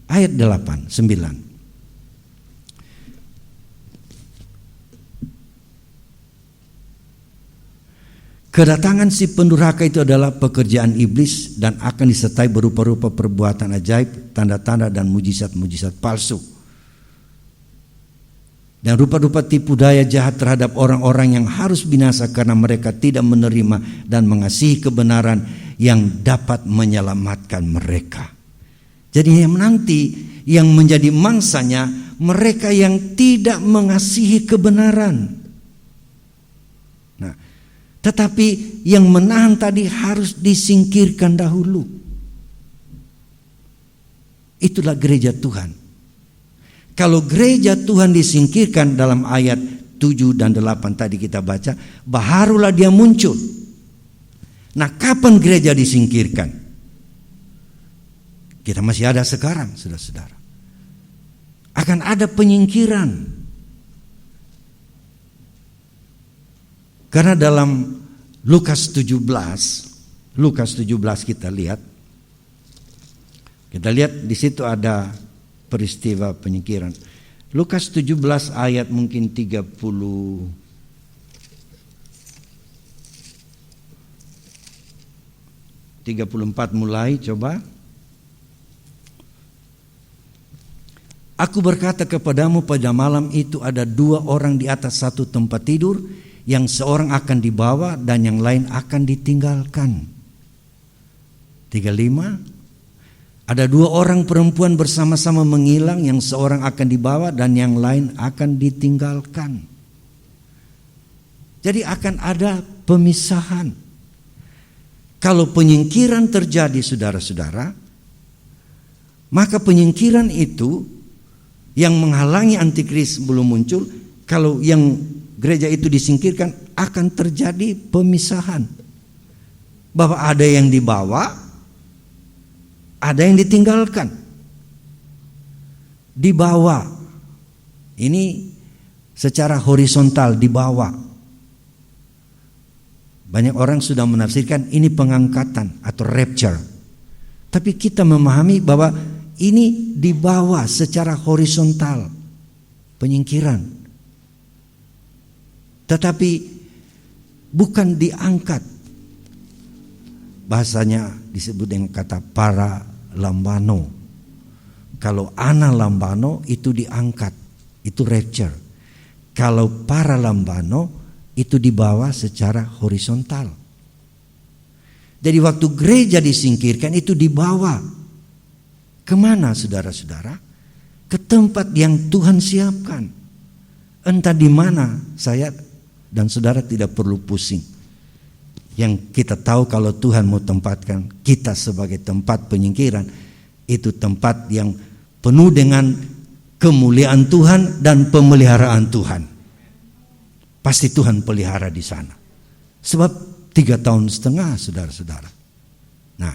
Ayat 8, 9. Kedatangan si pendurhaka itu adalah pekerjaan iblis dan akan disertai berupa-rupa perbuatan ajaib, tanda-tanda dan mujizat-mujizat palsu. Dan rupa-rupa tipu daya jahat terhadap orang-orang yang harus binasa karena mereka tidak menerima dan mengasihi kebenaran yang dapat menyelamatkan mereka. Jadi nanti yang menjadi mangsanya mereka yang tidak mengasihi kebenaran. Tetapi yang menahan tadi harus disingkirkan dahulu. Itulah gereja Tuhan. Kalau gereja Tuhan disingkirkan dalam ayat 7 dan 8 tadi kita baca, barulah dia muncul. Nah, kapan gereja disingkirkan? Kita masih ada sekarang, saudara-saudara. Akan ada penyingkiran. Karena dalam Lukas 17 kita lihat di situ ada peristiwa penyingkiran. Lukas 17 ayat mungkin 34 mulai, coba. Aku berkata kepadamu pada malam itu ada 2 orang di atas satu tempat tidur, yang seorang akan dibawa dan yang lain akan ditinggalkan. 35. Ada 2 orang perempuan bersama-sama menghilang, yang seorang akan dibawa dan yang lain akan ditinggalkan. Jadi akan ada pemisahan. Kalau penyingkiran terjadi, saudara-saudara, maka penyingkiran itu yang menghalangi antikris belum muncul. Kalau yang gereja itu disingkirkan, akan terjadi pemisahan. Bahwa ada yang dibawa, ada yang ditinggalkan. Dibawa, ini secara horizontal, dibawa. Banyak orang sudah menafsirkan ini pengangkatan atau rapture. Tapi kita memahami bahwa ini dibawa secara horizontal, penyingkiran. Tetapi bukan diangkat. Bahasanya disebut dengan kata para lambano. Kalau ana lambano itu diangkat, itu rapture. Kalau para lambano itu dibawa secara horizontal. Jadi waktu gereja disingkirkan itu dibawa kemana, saudara-saudara? Ke tempat yang Tuhan siapkan. Entah di mana, saya dan saudara tidak perlu pusing. Yang kita tahu kalau Tuhan mau tempatkan kita sebagai tempat penyingkiran, itu tempat yang penuh dengan kemuliaan Tuhan dan pemeliharaan Tuhan. Pasti Tuhan pelihara di sana. Sebab 3,5 tahun, saudara-saudara. Nah,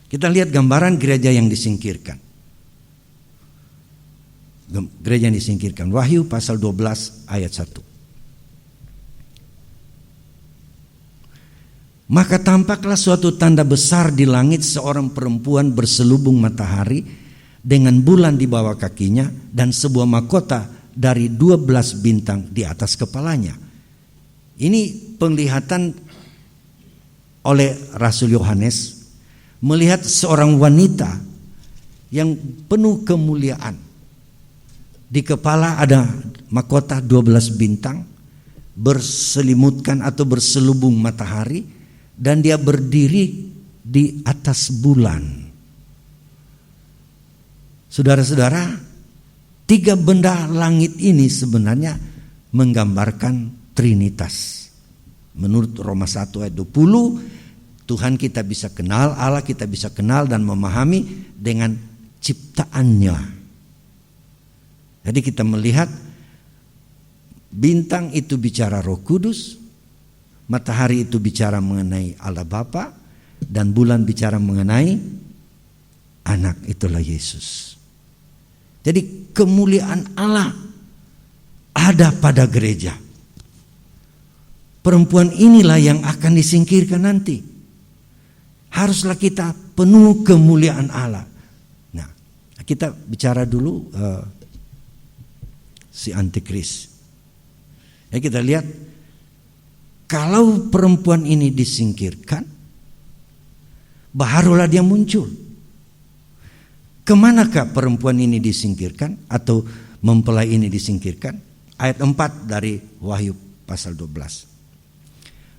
kita lihat gambaran gereja yang disingkirkan. Gereja yang disingkirkan. Wahyu pasal 12 ayat 1. Maka tampaklah suatu tanda besar di langit, seorang perempuan berselubung matahari dengan bulan di bawah kakinya dan sebuah mahkota dari 12 bintang di atas kepalanya. Ini penglihatan oleh Rasul Yohanes, melihat seorang wanita yang penuh kemuliaan. Di kepala ada mahkota 12 bintang, berselimutkan atau berselubung matahari, dan dia berdiri di atas bulan. Saudara-saudara, 3 benda langit ini sebenarnya menggambarkan Trinitas. Menurut Roma 1 ayat 20, Tuhan kita bisa kenal, Allah kita bisa kenal dan memahami dengan ciptaannya. Jadi kita melihat bintang itu bicara Roh Kudus, matahari itu bicara mengenai Allah Bapa, dan bulan bicara mengenai Anak, itulah Yesus. Jadi kemuliaan Allah ada pada gereja. Perempuan inilah yang akan disingkirkan nanti. Haruslah kita penuh kemuliaan Allah. Nah, kita bicara dulu si antikris. Ya, kita lihat, kalau perempuan ini disingkirkan, barulah dia muncul. Kemanakah perempuan ini disingkirkan atau mempelai ini disingkirkan? Ayat 4 dari Wahyu pasal 12.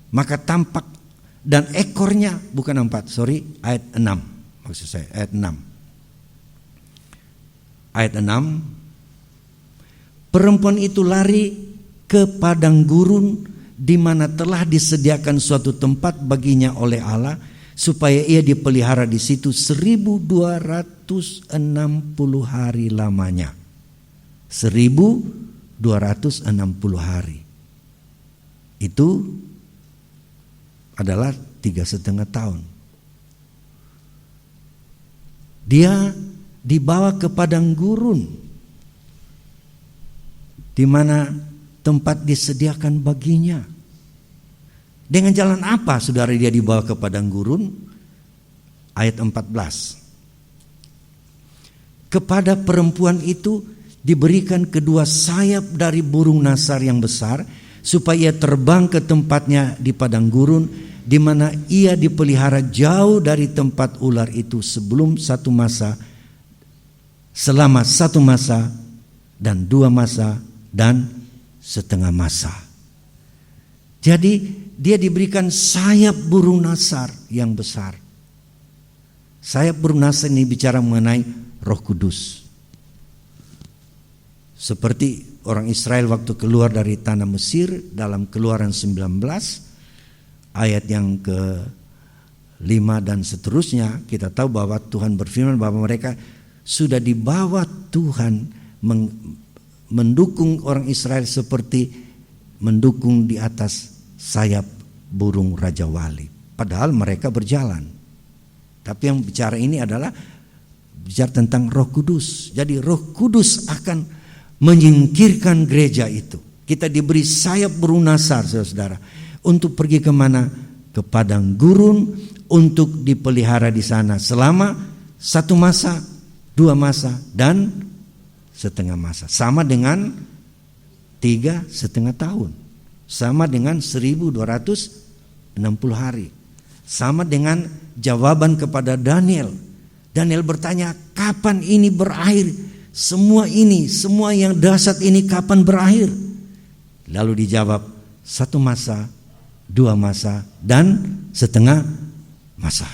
Maka tampak dan ekornya, bukan 4, sorry, ayat 6. Maksud saya ayat 6. Ayat 6. Perempuan itu lari ke padang gurun di mana telah disediakan suatu tempat baginya oleh Allah, supaya ia dipelihara di situ 1260 hari lamanya. 1260 hari. Itu adalah 3,5 tahun. Dia dibawa ke padang gurun di mana tempat disediakan baginya. Dengan jalan apa saudara dia dibawa ke padang gurun? Ayat 14. Kepada perempuan itu diberikan kedua sayap dari burung nasar yang besar, supaya terbang ke tempatnya di padang gurun, di mana ia dipelihara jauh dari tempat ular itu selama 1 masa dan 2 masa dan setengah masa. Jadi dia diberikan sayap burung nasar yang besar, Sayap burung nasar ini bicara mengenai Roh Kudus. Seperti orang Israel waktu keluar dari tanah Mesir dalam Keluaran 19 ayat yang ke-5 dan seterusnya, kita tahu bahwa Tuhan berfirman bahwa mereka sudah dibawa Tuhan mendukung orang Israel seperti mendukung di atas sayap burung Raja Wali. Padahal mereka berjalan. Tapi yang bicara ini adalah bicara tentang Roh Kudus. Jadi Roh Kudus akan menyingkirkan gereja itu. Kita diberi sayap burung nasar, saudara-saudara, untuk pergi kemana? Ke padang gurun, untuk dipelihara di sana selama 1 masa, 2 masa, dan setengah masa. Sama dengan 3,5 tahun. Sama dengan 1260 hari. Sama dengan jawaban kepada Daniel. Daniel bertanya, kapan ini berakhir? Semua yang dahsyat ini kapan berakhir? Lalu dijawab, 1 masa, 2 masa, dan setengah masa.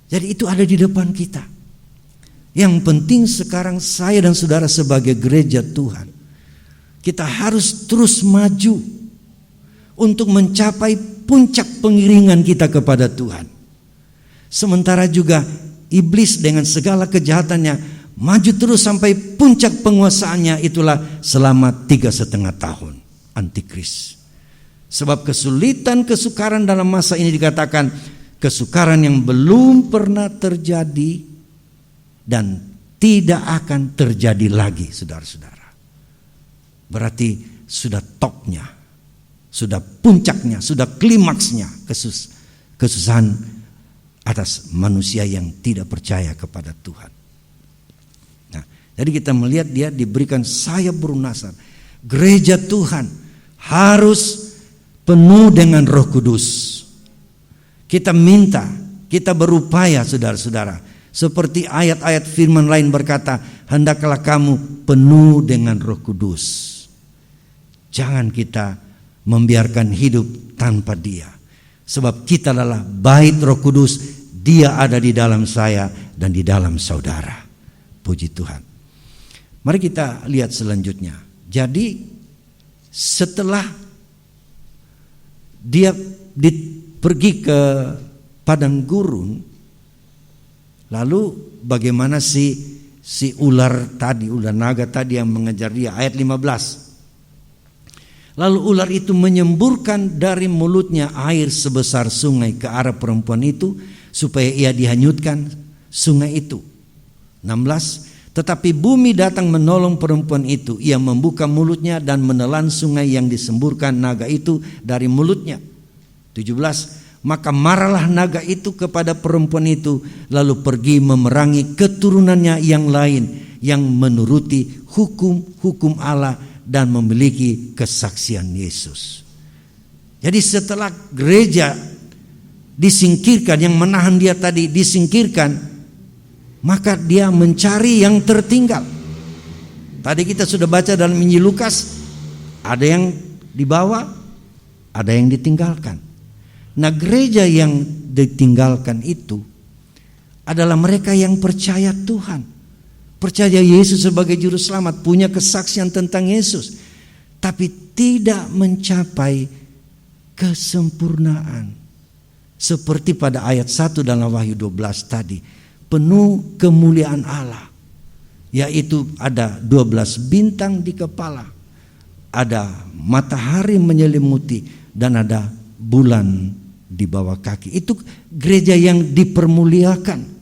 Jadi itu ada di depan kita. Yang penting sekarang saya dan saudara sebagai gereja Tuhan, kita harus terus maju untuk mencapai puncak pengiringan kita kepada Tuhan. Sementara juga iblis dengan segala kejahatannya maju terus sampai puncak penguasaannya, itulah selama 3,5 tahun antikris. Sebab kesulitan, kesukaran dalam masa ini dikatakan kesukaran yang belum pernah terjadi dan tidak akan terjadi lagi, saudara-saudara. Berarti sudah topnya, sudah puncaknya, sudah klimaksnya kesusahan atas manusia yang tidak percaya kepada Tuhan. Nah, jadi kita melihat dia diberikan sayap burung nasar. Gereja Tuhan harus penuh dengan Roh Kudus. Kita minta, kita berupaya, saudara-saudara, seperti ayat-ayat firman lain berkata, hendaklah kamu penuh dengan Roh Kudus. Jangan kita membiarkan hidup tanpa Dia. Sebab kita adalah bait Roh Kudus. Dia ada di dalam saya dan di dalam saudara. Puji Tuhan. Mari kita lihat selanjutnya. Jadi setelah dia pergi ke padang gurun, lalu bagaimana si ular tadi, ular naga tadi yang mengejar dia, ayat 15. Lalu ular itu menyemburkan dari mulutnya air sebesar sungai ke arah perempuan itu, supaya ia dihanyutkan sungai itu. 16. Tetapi bumi datang menolong perempuan itu. Ia membuka mulutnya dan menelan sungai yang disemburkan naga itu dari mulutnya. 17. Maka marahlah naga itu kepada perempuan itu, lalu pergi memerangi keturunannya yang lain yang menuruti hukum Allah dan memiliki kesaksian Yesus. Jadi setelah gereja disingkirkan, yang menahan dia tadi disingkirkan, maka dia mencari yang tertinggal. Tadi kita sudah baca dalam Injil Lukas, ada yang dibawa, ada yang ditinggalkan. Nah, gereja yang ditinggalkan itu adalah mereka yang percaya Tuhan, percaya Yesus sebagai juru selamat, punya kesaksian tentang Yesus, tapi tidak mencapai kesempurnaan. Seperti pada ayat 1 dalam Wahyu 12 tadi, penuh kemuliaan Allah, yaitu ada 12 bintang di kepala, ada matahari menyelimuti, dan ada bulan di bawah kaki. Itu gereja yang dipermuliakan.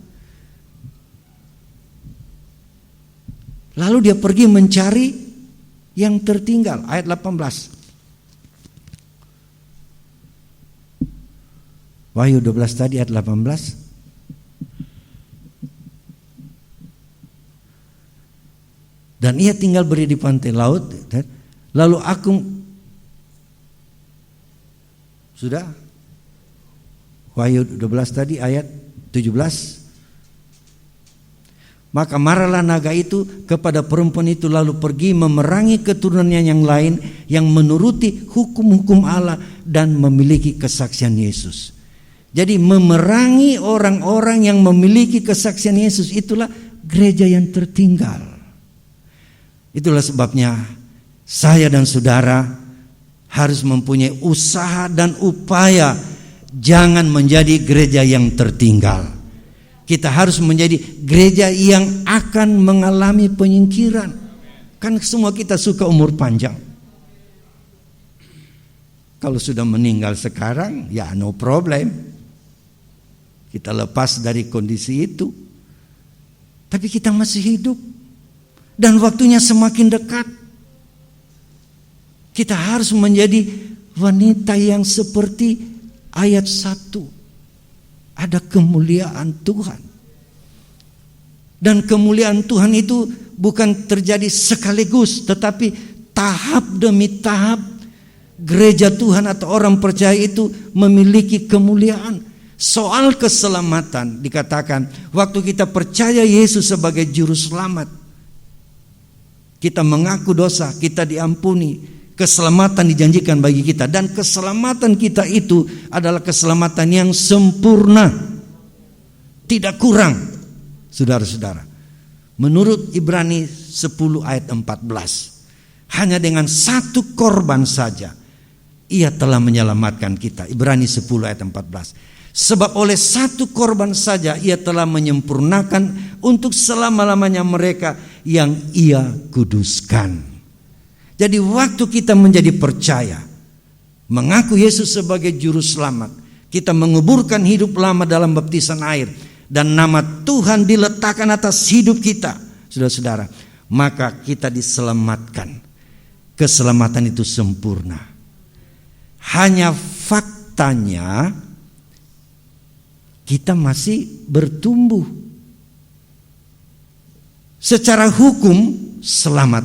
Lalu dia pergi mencari yang tertinggal, ayat 18. Wahyu 12 tadi ayat 18. Dan ia tinggal berdiri di pantai laut. Lalu aku sudah Wahyu 12 tadi ayat 17. Maka marahlah naga itu kepada perempuan itu, lalu pergi memerangi keturunannya yang lain yang menuruti hukum-hukum Allah dan memiliki kesaksian Yesus. Jadi memerangi orang-orang yang memiliki kesaksian Yesus, itulah gereja yang tertinggal. Itulah sebabnya saya dan saudara harus mempunyai usaha dan upaya jangan menjadi gereja yang tertinggal. Kita harus menjadi gereja yang akan mengalami penyingkiran. Kan semua kita suka umur panjang. Kalau sudah meninggal sekarang, ya no problem. Kita lepas dari kondisi itu. Tapi kita masih hidup. Dan waktunya semakin dekat. Kita harus menjadi wanita yang seperti ayat 1. Ada kemuliaan Tuhan. Dan kemuliaan Tuhan itu bukan terjadi sekaligus, tetapi tahap demi tahap gereja Tuhan atau orang percaya itu memiliki kemuliaan. Soal keselamatan dikatakan waktu kita percaya Yesus sebagai juru selamat, kita mengaku dosa, kita diampuni, keselamatan dijanjikan bagi kita, dan keselamatan kita itu adalah keselamatan yang sempurna, tidak kurang. Saudara-saudara, menurut Ibrani 10 ayat 14, hanya dengan satu korban saja Ia telah menyelamatkan kita. Ibrani 10 ayat 14. Sebab oleh satu korban saja Ia telah menyempurnakan untuk selama-lamanya mereka yang Ia kuduskan. Jadi waktu kita menjadi percaya, mengaku Yesus sebagai juru selamat, kita menguburkan hidup lama dalam baptisan air, dan nama Tuhan diletakkan atas hidup kita, saudara-saudara, maka kita diselamatkan. Keselamatan itu sempurna. Hanya faktanya kita masih bertumbuh. Secara hukum selamat,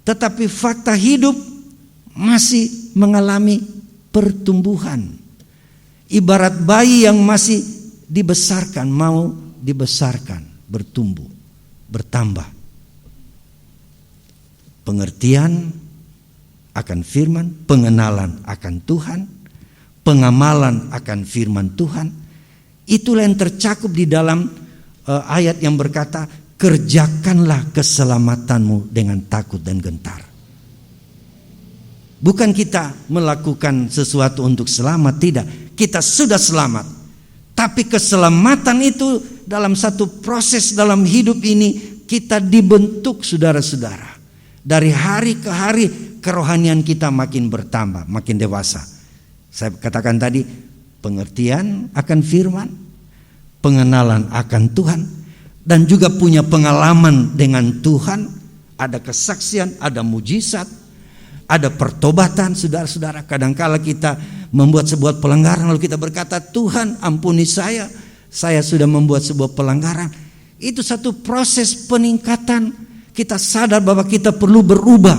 tetapi fakta hidup masih mengalami pertumbuhan. Ibarat bayi yang masih dibesarkan, mau dibesarkan, bertumbuh, bertambah. Pengertian akan firman, pengenalan akan Tuhan, pengamalan akan firman Tuhan, itulah yang tercakup di dalam ayat yang berkata, kerjakanlah keselamatanmu dengan takut dan gentar. Bukan kita melakukan sesuatu untuk selamat, tidak. Kita sudah selamat. Tapi keselamatan itu dalam satu proses dalam hidup ini kita dibentuk, saudara-saudara. Dari hari ke hari kerohanian kita makin bertambah, makin dewasa. Saya katakan tadi, pengertian akan firman, pengenalan akan Tuhan, dan juga punya pengalaman dengan Tuhan. Ada kesaksian, ada mujizat, ada pertobatan, saudara-saudara. Kadangkala kita membuat sebuah pelanggaran, lalu kita berkata, Tuhan ampuni saya sudah membuat sebuah pelanggaran. Itu satu proses peningkatan. Kita sadar bahwa kita perlu berubah.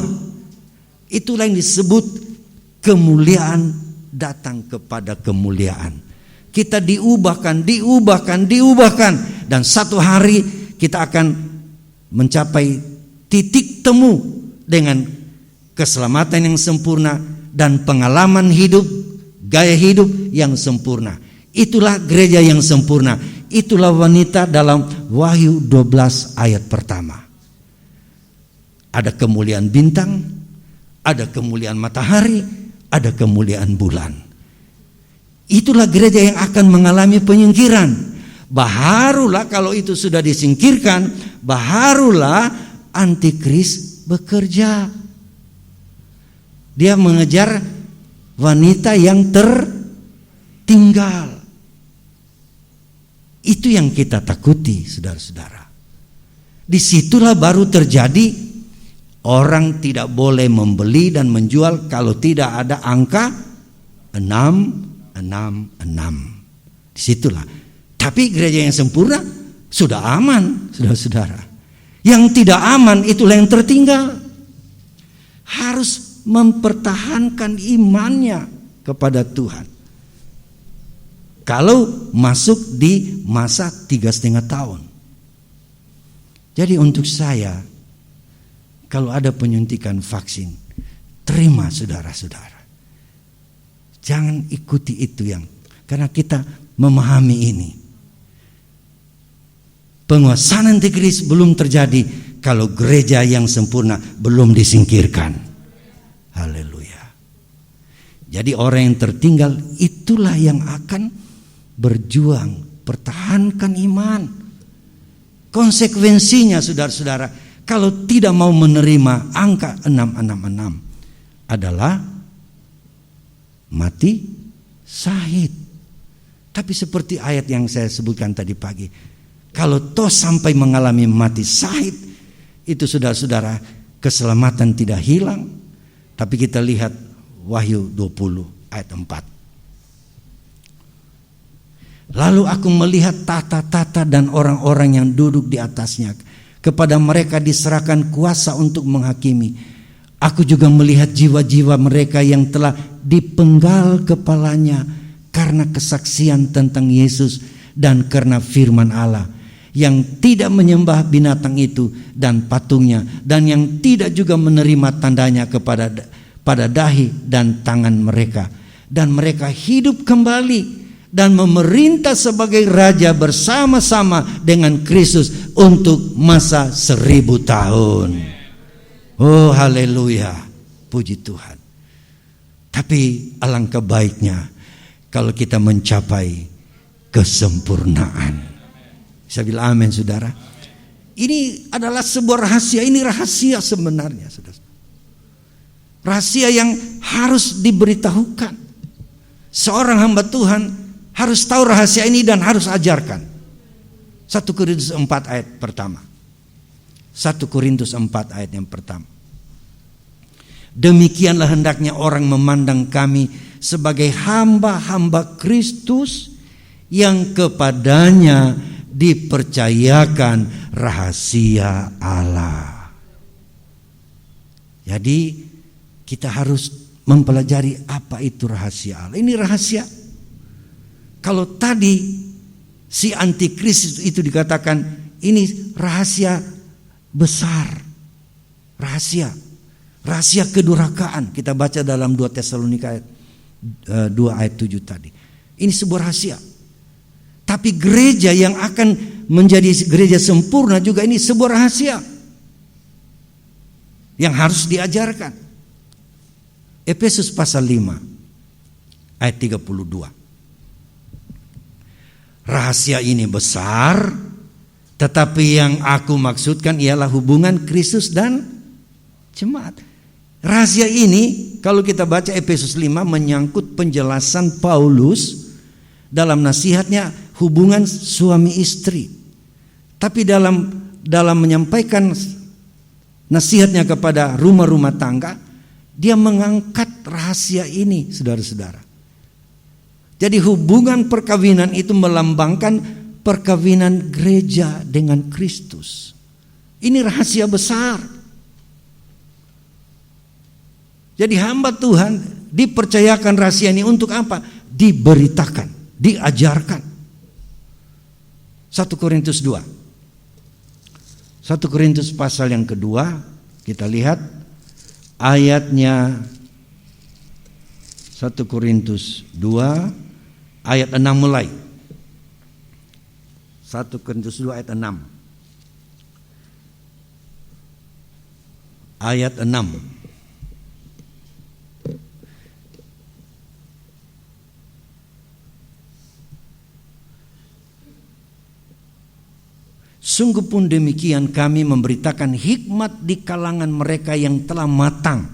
Itulah yang disebut kemuliaan datang kepada kemuliaan. Kita diubahkan. Dan satu hari kita akan mencapai titik temu dengan keselamatan yang sempurna dan pengalaman hidup, gaya hidup yang sempurna. Itulah gereja yang sempurna. Itulah wanita dalam Wahyu 12 ayat pertama. Ada kemuliaan bintang, ada kemuliaan matahari, ada kemuliaan bulan. Itulah gereja yang akan mengalami penyingkiran. Barulah kalau itu sudah disingkirkan, barulah antikris bekerja. Dia mengejar wanita yang tertinggal. Itu yang kita takuti, saudara-saudara. Disitulah baru terjadi. Orang tidak boleh membeli dan menjual kalau tidak ada angka 666. Disitulah. Tapi gereja yang sempurna sudah aman, saudara-saudara. Yang tidak aman itulah yang tertinggal. Harus mempertahankan imannya kepada Tuhan. Kalau masuk di masa 3,5 tahun. Jadi untuk saya, kalau ada penyuntikan vaksin, terima, saudara-saudara. Jangan ikuti itu karena kita memahami ini. Penguasaan antikris belum terjadi kalau gereja yang sempurna belum disingkirkan. Haleluya. Jadi orang yang tertinggal itulah yang akan berjuang, pertahankan iman. Konsekuensinya saudara-saudara, kalau tidak mau menerima angka 666 adalah mati syahid. Tapi seperti ayat yang saya sebutkan tadi pagi, kalau toh sampai mengalami mati syahid, itu saudara-saudara keselamatan tidak hilang. Tapi kita lihat Wahyu 20 ayat 4. Lalu aku melihat tata-tata dan orang-orang yang duduk di atasnya. Kepada mereka diserahkan kuasa untuk menghakimi. Aku juga melihat jiwa-jiwa mereka yang telah dipenggal kepalanya karena kesaksian tentang Yesus dan karena firman Allah, yang tidak menyembah binatang itu dan patungnya, dan yang tidak juga menerima tandanya pada dahi dan tangan mereka. Dan mereka hidup kembali dan memerintah sebagai raja bersama-sama dengan Kristus untuk masa 1000 tahun. Oh haleluya, puji Tuhan. Tapi alangkah baiknya kalau kita mencapai kesempurnaan. Saya bilang amin saudara. Ini adalah sebuah rahasia, ini rahasia sebenarnya saudara. Rahasia yang harus diberitahukan. Seorang hamba Tuhan harus tahu rahasia ini dan harus ajarkan. 1 Korintus 4 ayat pertama. 1 Korintus 4 ayat yang pertama. Demikianlah hendaknya orang memandang kami sebagai hamba-hamba Kristus yang kepadanya dipercayakan rahasia Allah. Jadi kita harus mempelajari apa itu rahasia Allah. Ini rahasia. Kalau tadi si antikristus itu dikatakan ini rahasia besar, rahasia kedurhakaan. Kita baca dalam 2 Tesalonika 2 ayat 7 tadi. Ini sebuah rahasia. Tapi gereja yang akan menjadi gereja sempurna juga ini sebuah rahasia yang harus diajarkan. Efesus pasal 5 ayat 32. Rahasia ini besar, tetapi yang aku maksudkan ialah hubungan Kristus dan jemaat. Rahasia ini kalau kita baca Efesus 5 menyangkut penjelasan Paulus dalam nasihatnya hubungan suami istri. Tapi dalam menyampaikan nasihatnya kepada rumah-rumah tangga, dia mengangkat rahasia ini saudara-saudara. Jadi hubungan perkawinan itu melambangkan perkawinan gereja dengan Kristus. Ini rahasia besar. Jadi hamba Tuhan dipercayakan rahasia ini untuk apa? Diberitakan, diajarkan. 1 Korintus 2. 1 Korintus pasal yang kedua, kita lihat ayatnya 1 Korintus 2 ayat 6 mulai. 1 Korintus 2 ayat 6. Ayat 6. Sungguh pun demikian kami memberitakan hikmat di kalangan mereka yang telah matang,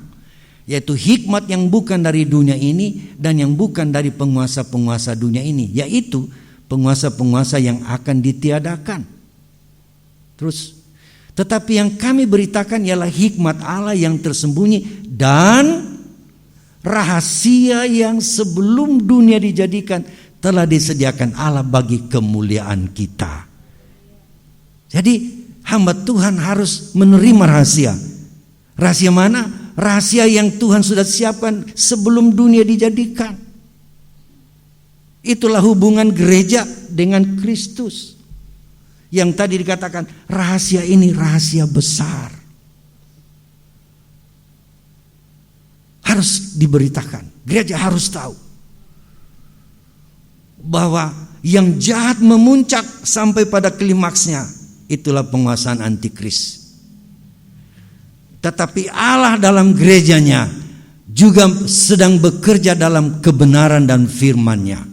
yaitu hikmat yang bukan dari dunia ini dan yang bukan dari penguasa-penguasa dunia ini, yaitu penguasa-penguasa yang akan ditiadakan. Terus, tetapi yang kami beritakan ialah hikmat Allah yang tersembunyi dan rahasia yang sebelum dunia dijadikan telah disediakan Allah bagi kemuliaan kita. Jadi hamba Tuhan harus menerima rahasia. Rahasia mana? Rahasia yang Tuhan sudah siapkan sebelum dunia dijadikan. Itulah hubungan gereja dengan Kristus. Yang tadi dikatakan rahasia ini rahasia besar. Harus diberitakan. Gereja harus tahu. bahwa yang jahat memuncak sampai pada klimaksnya, itulah penguasaan antikris. Tetapi Allah dalam gerejanya juga sedang bekerja dalam kebenaran dan firman-Nya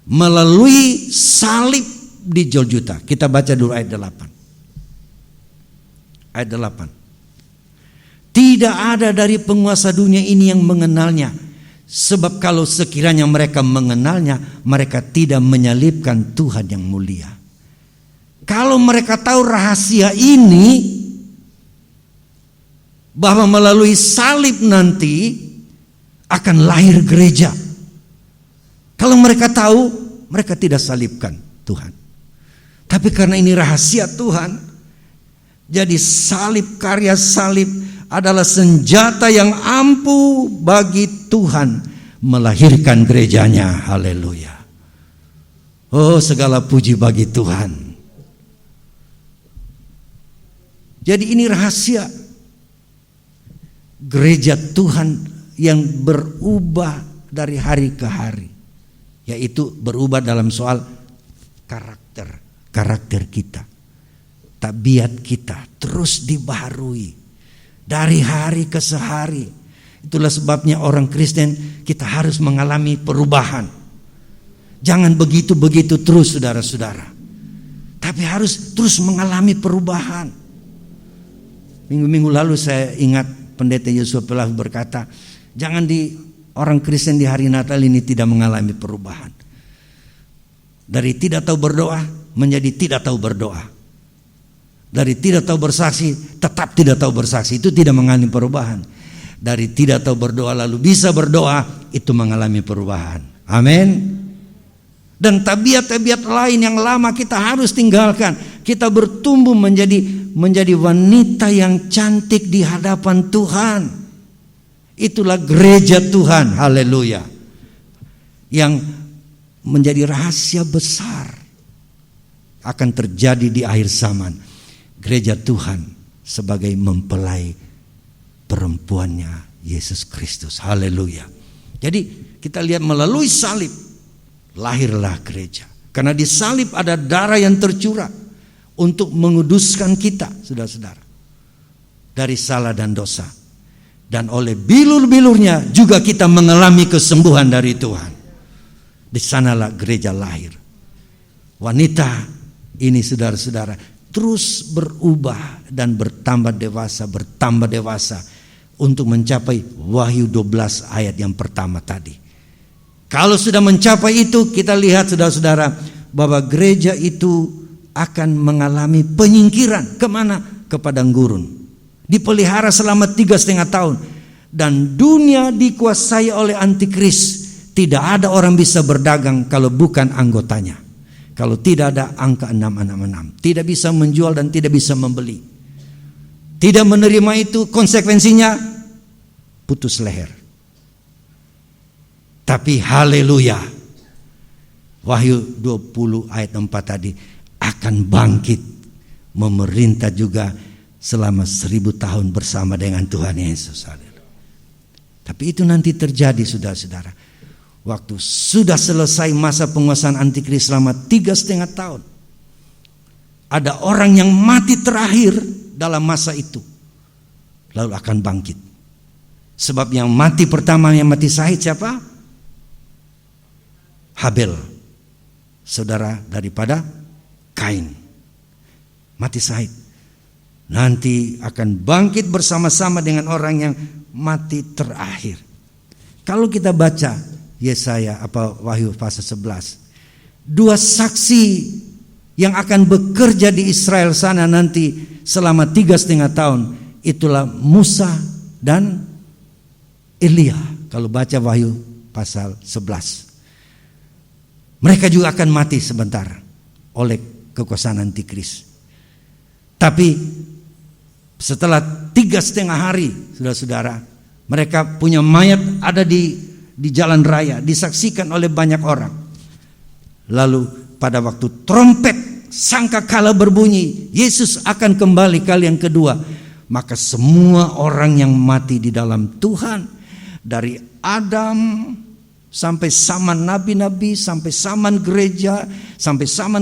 melalui salib di Golgota. Kita baca dulu ayat 8. Ayat 8. Tidak ada dari penguasa dunia ini yang mengenalnya, sebab kalau sekiranya mereka mengenalnya, mereka tidak menyalibkan Tuhan yang mulia. Kalau mereka tahu rahasia ini, bahwa melalui salib nanti akan lahir gereja. Kalau mereka tahu, mereka tidak salibkan Tuhan. Tapi karena ini rahasia Tuhan, jadi salib, karya salib adalah senjata yang ampuh bagi Tuhan melahirkan gerejanya. Haleluya. Oh, segala puji bagi Tuhan. Jadi ini rahasia gereja Tuhan yang berubah dari hari ke hari, yaitu berubah dalam soal karakter kita, tabiat kita terus dibaharui dari hari ke sehari. Itulah sebabnya orang Kristen kita harus mengalami perubahan. Jangan begitu-begitu terus, saudara-saudara, tapi harus terus mengalami perubahan. Minggu-minggu lalu saya ingat Pendeta Yusuf telah berkata, jangan orang Kristen di hari Natal ini tidak mengalami perubahan. Dari tidak tahu berdoa menjadi tidak tahu berdoa. Dari tidak tahu bersaksi tetap tidak tahu bersaksi, itu tidak mengalami perubahan. Dari tidak tahu berdoa lalu bisa berdoa, itu mengalami perubahan. Amin. Dan tabiat-tabiat lain yang lama kita harus tinggalkan. Kita bertumbuh menjadi wanita yang cantik di hadapan Tuhan. Itulah gereja Tuhan. Haleluya. Yang menjadi rahasia besar akan terjadi di akhir zaman. Gereja Tuhan sebagai mempelai perempuannya Yesus Kristus. Haleluya. Jadi kita lihat melalui salib lahirlah gereja. Karena di salib ada darah yang tercurah untuk menguduskan kita, saudara-saudara, dari salah dan dosa. Dan oleh bilur-bilurnya juga kita mengalami kesembuhan dari Tuhan. Di sanalah gereja lahir. Wanita ini, saudara-saudara, terus berubah dan bertambah dewasa untuk mencapai Wahyu 12 ayat yang pertama tadi. Kalau sudah mencapai itu, kita lihat saudara-saudara bahwa gereja itu akan mengalami penyingkiran. Kemana? Ke padang gurun. Dipelihara selama 3,5 tahun. Dan dunia dikuasai oleh antikris. Tidak ada orang bisa berdagang kalau bukan anggotanya. Kalau tidak ada angka 666. Tidak bisa menjual dan tidak bisa membeli. Tidak menerima itu, konsekuensinya putus leher. Tapi haleluya, Wahyu 20 ayat 4 tadi, akan bangkit memerintah juga selama 1000 tahun bersama dengan Tuhan Yesus. Tapi itu nanti terjadi, saudara-saudara, waktu sudah selesai masa penguasaan antikris selama 3,5 tahun. Ada orang yang mati terakhir dalam masa itu, lalu akan bangkit. Sebab yang mati pertama, yang mati syahid siapa? Habel, saudara daripada Kain, mati syahid. Nanti akan bangkit bersama-sama dengan orang yang mati terakhir. Kalau kita baca Yesaya Wahyu pasal 11, dua saksi yang akan bekerja di Israel sana nanti selama 3,5 tahun, itulah Musa dan Elia. Kalau baca Wahyu pasal 11, mereka juga akan mati sebentar oleh kekuasaan antikris. Tapi setelah 3,5 hari, saudara-saudara, mereka punya mayat ada di jalan raya, disaksikan oleh banyak orang. Lalu pada waktu trompet sangkakala berbunyi, Yesus akan kembali kali yang kedua. Maka semua orang yang mati di dalam Tuhan, dari Adam sampai zaman nabi-nabi, sampai zaman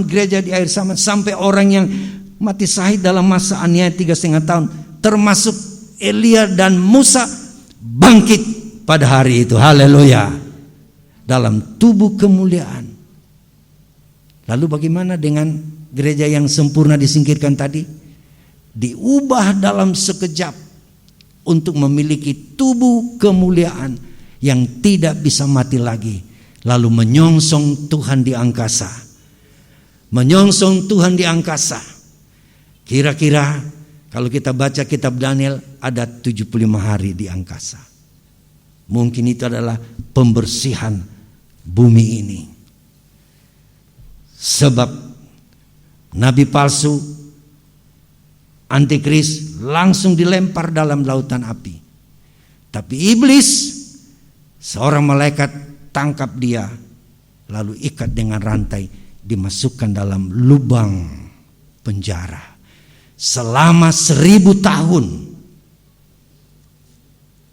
gereja di akhir zaman, sampai orang yang mati syahid dalam masa aniaya 3,5 tahun, termasuk Elia dan Musa, bangkit pada hari itu. Haleluya. Dalam tubuh kemuliaan. Lalu bagaimana dengan gereja yang sempurna disingkirkan tadi? Diubah dalam sekejap untuk memiliki tubuh kemuliaan yang tidak bisa mati lagi, lalu menyongsong Tuhan di angkasa. Menyongsong Tuhan di angkasa. Kira-kira kalau kita baca kitab Daniel, ada 75 hari di angkasa. Mungkin itu adalah pembersihan bumi ini. Sebab nabi palsu, antikris langsung dilempar dalam lautan api. Tapi iblis, seorang malaikat tangkap dia, lalu ikat dengan rantai, dimasukkan dalam lubang penjara selama 1000 tahun.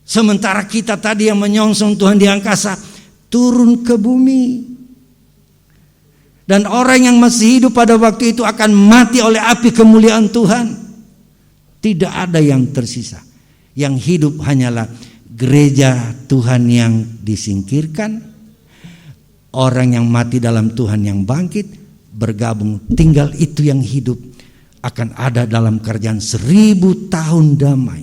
Sementara kita tadi yang menyongsong Tuhan di angkasa turun ke bumi. Dan orang yang masih hidup pada waktu itu akan mati oleh api kemuliaan Tuhan. Tidak ada yang tersisa. Yang hidup hanyalah gereja Tuhan yang disingkirkan, orang yang mati dalam Tuhan yang bangkit, bergabung, tinggal itu yang hidup, akan ada dalam kerjaan 1000 tahun damai.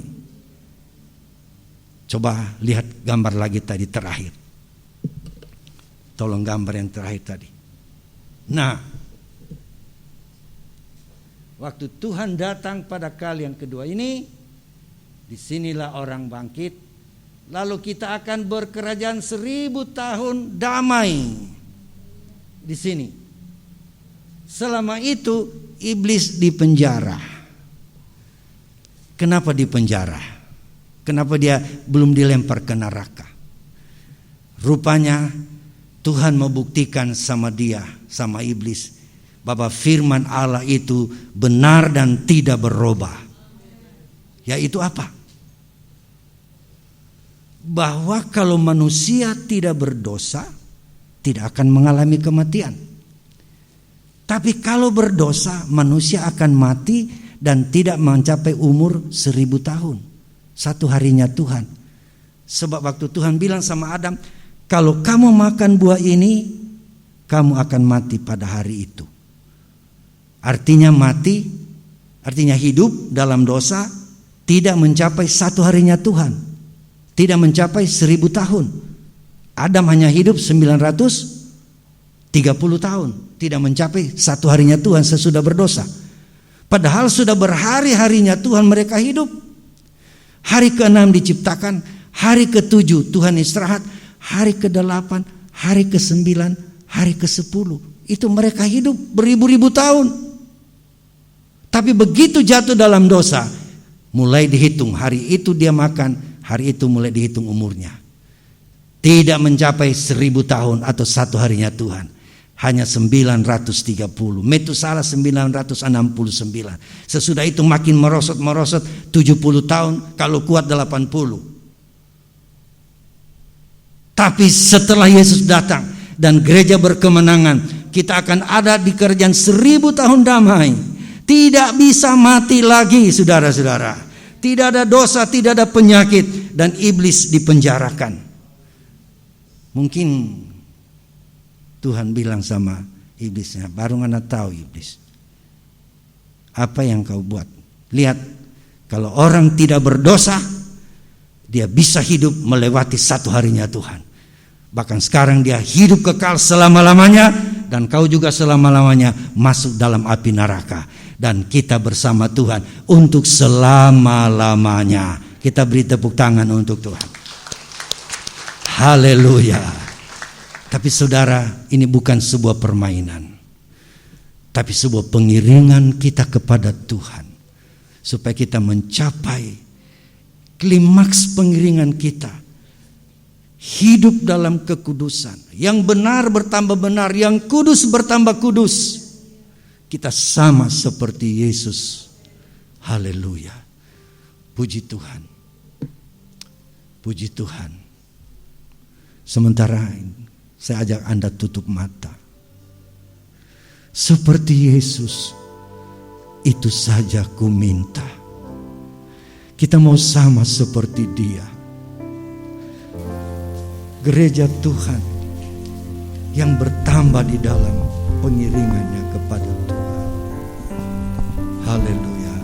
Coba lihat gambar lagi tadi terakhir. Tolong gambar yang terakhir tadi. Nah, waktu Tuhan datang pada kali yang kedua ini, disinilah orang bangkit. Lalu kita akan berkerajaan 1000 tahun damai di sini. Selama itu iblis dipenjara. Kenapa dipenjara? Kenapa dia belum dilempar ke neraka? Rupanya Tuhan membuktikan sama dia, sama iblis, bahwa firman Allah itu benar dan tidak berubah. Yaitu apa? Bahwa kalau manusia tidak berdosa, tidak akan mengalami kematian. Tapi kalau berdosa, manusia akan mati dan tidak mencapai umur 1000 tahun. Satu harinya Tuhan. Sebab waktu Tuhan bilang sama Adam, kalau kamu makan buah ini, kamu akan mati pada hari itu. Artinya mati, artinya hidup dalam dosa, tidak mencapai satu harinya Tuhan. Tidak mencapai 1000 tahun. Adam hanya hidup 930 tahun. Tidak mencapai satu harinya Tuhan sesudah berdosa. Padahal sudah berhari-harinya Tuhan mereka hidup. Hari ke-6 diciptakan, hari ke-7 Tuhan istirahat, hari ke-8, hari ke-9, hari ke-10. Itu mereka hidup beribu-ribu tahun. Tapi begitu jatuh dalam dosa, mulai dihitung hari itu dia makan, hari itu mulai dihitung umurnya. Tidak mencapai 1000 tahun atau satu harinya Tuhan. Hanya 930. Metusala 969. Sesudah itu makin merosot 70 tahun, kalau kuat 80. Tapi setelah Yesus datang dan gereja berkemenangan, kita akan ada di kerajaan 1000 tahun damai. Tidak bisa mati lagi, saudara-saudara. Tidak ada dosa, tidak ada penyakit, dan iblis dipenjarakan. Mungkin Tuhan bilang sama iblisnya, baru ngana tahu iblis, apa yang kau buat. Lihat, kalau orang tidak berdosa, dia bisa hidup melewati satu harinya Tuhan. Bahkan sekarang dia hidup kekal selama-lamanya, dan kau juga selama-lamanya masuk dalam api neraka. Dan kita bersama Tuhan untuk selama-lamanya. Kita beri tepuk tangan untuk Tuhan. Haleluya. Tapi saudara, ini bukan sebuah permainan, tapi sebuah pengiringan kita kepada Tuhan, supaya kita mencapai klimaks pengiringan kita, hidup dalam kekudusan. Yang benar bertambah benar, yang kudus bertambah kudus. Kita sama seperti Yesus. Haleluya. Puji Tuhan. Puji Tuhan. Sementara Saya ajak Anda tutup mata. Seperti Yesus, itu saja ku minta. Kita mau sama seperti Dia. Gereja Tuhan yang bertambah di dalam pengiringannya kepada Tuhan. Haleluya.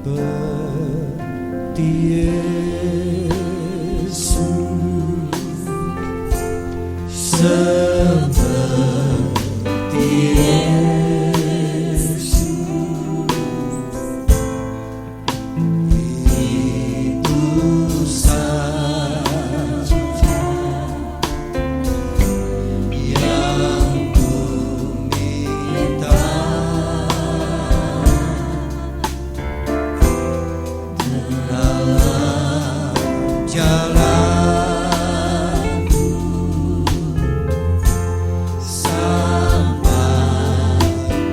Seperti Yesus, seperti Yesus, itu saja yang ku minta. Jalanku sampai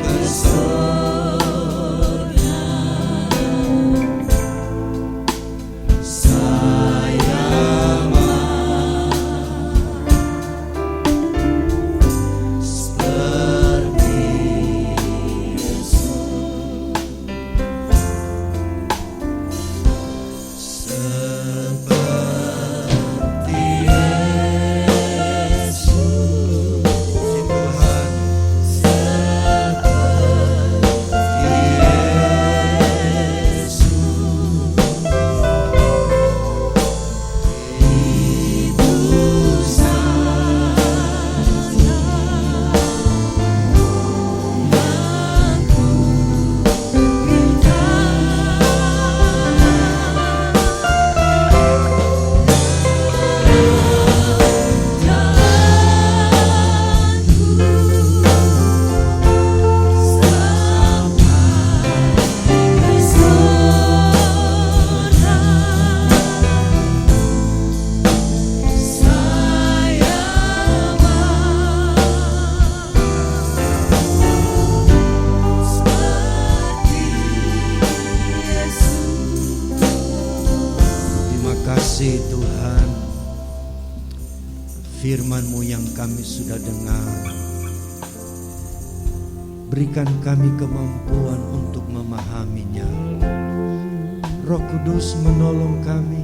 ke surga, saya mau seperti kasih Tuhan, firman-Mu yang kami sudah dengar, berikan kami kemampuan untuk memahaminya. Roh Kudus menolong kami,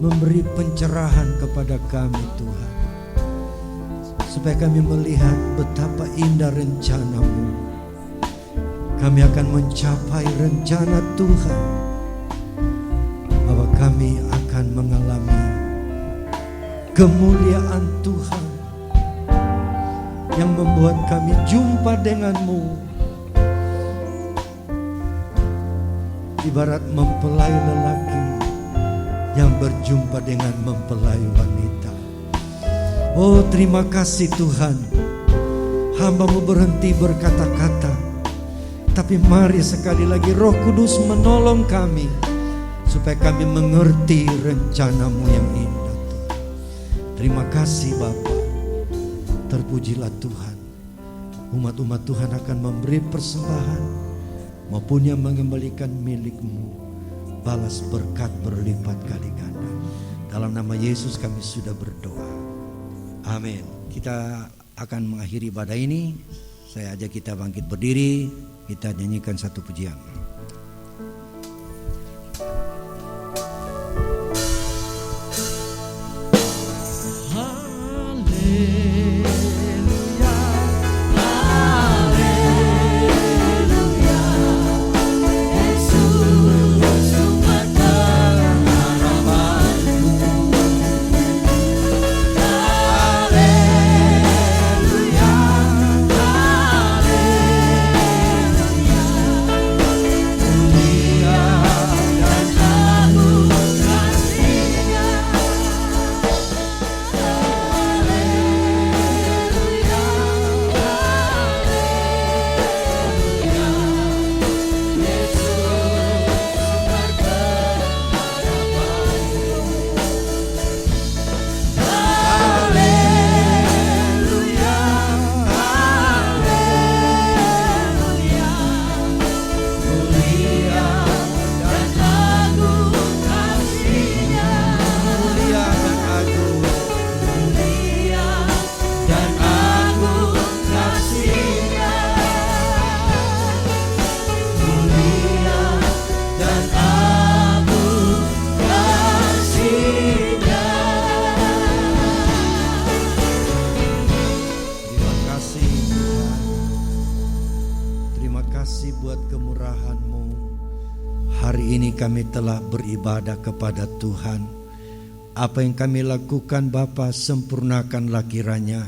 memberi pencerahan kepada kami Tuhan, supaya kami melihat betapa indah rencana-Mu. Kami akan mencapai rencana Tuhan, bahwa kami akan mengalami kemuliaan Tuhan yang membuat kami jumpa dengan-Mu, ibarat mempelai lelaki yang berjumpa dengan mempelai wanita. Oh, terima kasih Tuhan, hamba-Mu berhenti berkata-kata, tapi mari sekali lagi Roh Kudus menolong kami supaya kami mengerti rencana-Mu yang indah. Terima kasih Bapa. Terpujilah Tuhan. Umat-umat Tuhan akan memberi persembahan maupun yang mengembalikan milik-Mu, balas berkat berlipat kali ganda. Dalam nama Yesus kami sudah berdoa. Amin. Kita akan mengakhiri ibadah ini. Saya ajak kita bangkit berdiri. Kita nyanyikan satu pujian. kami telah beribadah kepada Tuhan. Apa yang kami lakukan Bapa, sempurnakanlah kiranya.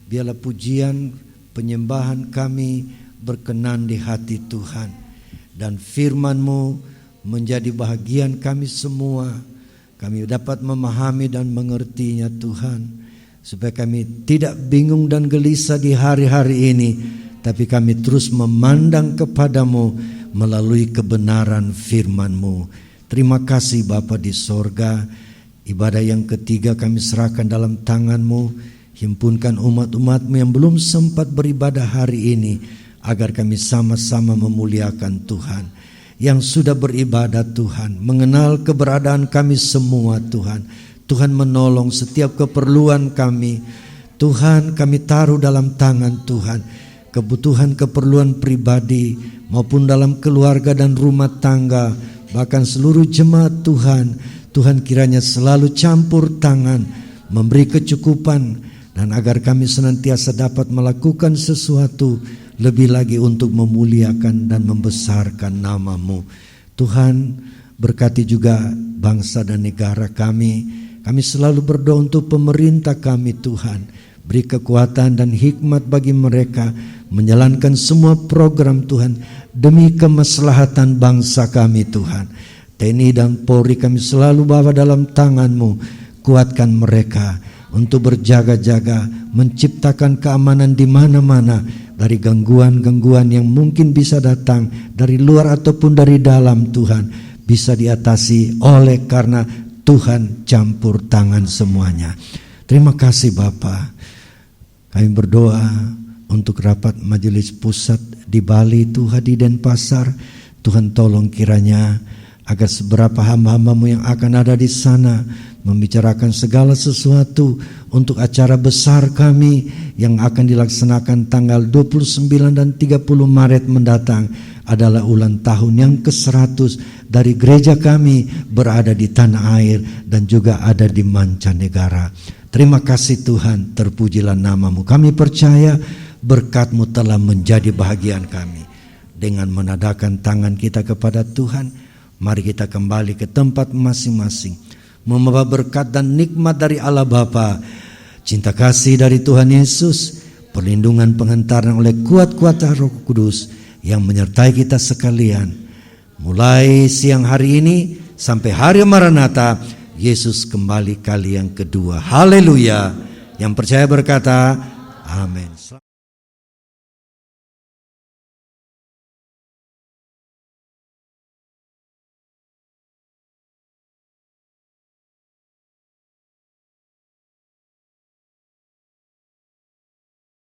Biarlah pujian, penyembahan kami berkenan di hati Tuhan. Dan firman-Mu menjadi bahagian kami semua. Kami dapat memahami dan mengertinya Tuhan. Supaya kami tidak bingung dan gelisah di hari-hari ini, tapi kami terus memandang kepadamu melalui kebenaran firman-Mu. Terima kasih Bapa di sorga. Ibadah yang ketiga kami serahkan dalam tangan-Mu. Himpunkan umat-umat-Mu yang belum sempat beribadah hari ini, agar kami sama-sama memuliakan Tuhan. Yang sudah beribadah Tuhan, mengenal keberadaan kami semua Tuhan. Tuhan menolong setiap keperluan kami. Tuhan, kami taruh dalam tangan Tuhan. Kebutuhan keperluan pribadi maupun dalam keluarga dan rumah tangga, bahkan seluruh jemaat Tuhan. Tuhan kiranya selalu campur tangan, memberi kecukupan, dan agar kami senantiasa dapat melakukan sesuatu lebih lagi untuk memuliakan dan membesarkan nama-Mu. Tuhan, berkati juga bangsa dan negara kami. Kami selalu berdoa untuk pemerintah kami Tuhan. Beri kekuatan dan hikmat bagi mereka menjalankan semua program Tuhan demi kemaslahatan bangsa kami Tuhan. TNI dan Polri kami selalu bawa dalam tangan-Mu. Kuatkan mereka untuk berjaga-jaga, menciptakan keamanan di mana-mana dari gangguan-gangguan yang mungkin bisa datang dari luar ataupun dari dalam Tuhan, bisa diatasi oleh karena Tuhan campur tangan semuanya. Terima kasih Bapa. Kami berdoa untuk rapat majelis pusat di Bali Tuhan di Denpasar. Tuhan tolong kiranya agar seberapa hamba-hamba-Mu yang akan ada di sana membicarakan segala sesuatu untuk acara besar kami yang akan dilaksanakan tanggal 29 dan 30 Maret mendatang, adalah ulang tahun yang ke-100 dari gereja kami berada di tanah air dan juga ada di mancanegara. Terima kasih Tuhan, terpujilah nama-Mu. Kami percaya berkat-Mu telah menjadi bahagian kami. Dengan menadahkan tangan kita kepada Tuhan, mari kita kembali ke tempat masing-masing, membawa berkat dan nikmat dari Allah Bapa, cinta kasih dari Tuhan Yesus, perlindungan penghantaran oleh kuat-kuasa Roh Kudus yang menyertai kita sekalian. Mulai siang hari ini sampai hari Maranatha, Yesus kembali kali yang kedua. Haleluya. Yang percaya berkata, amin.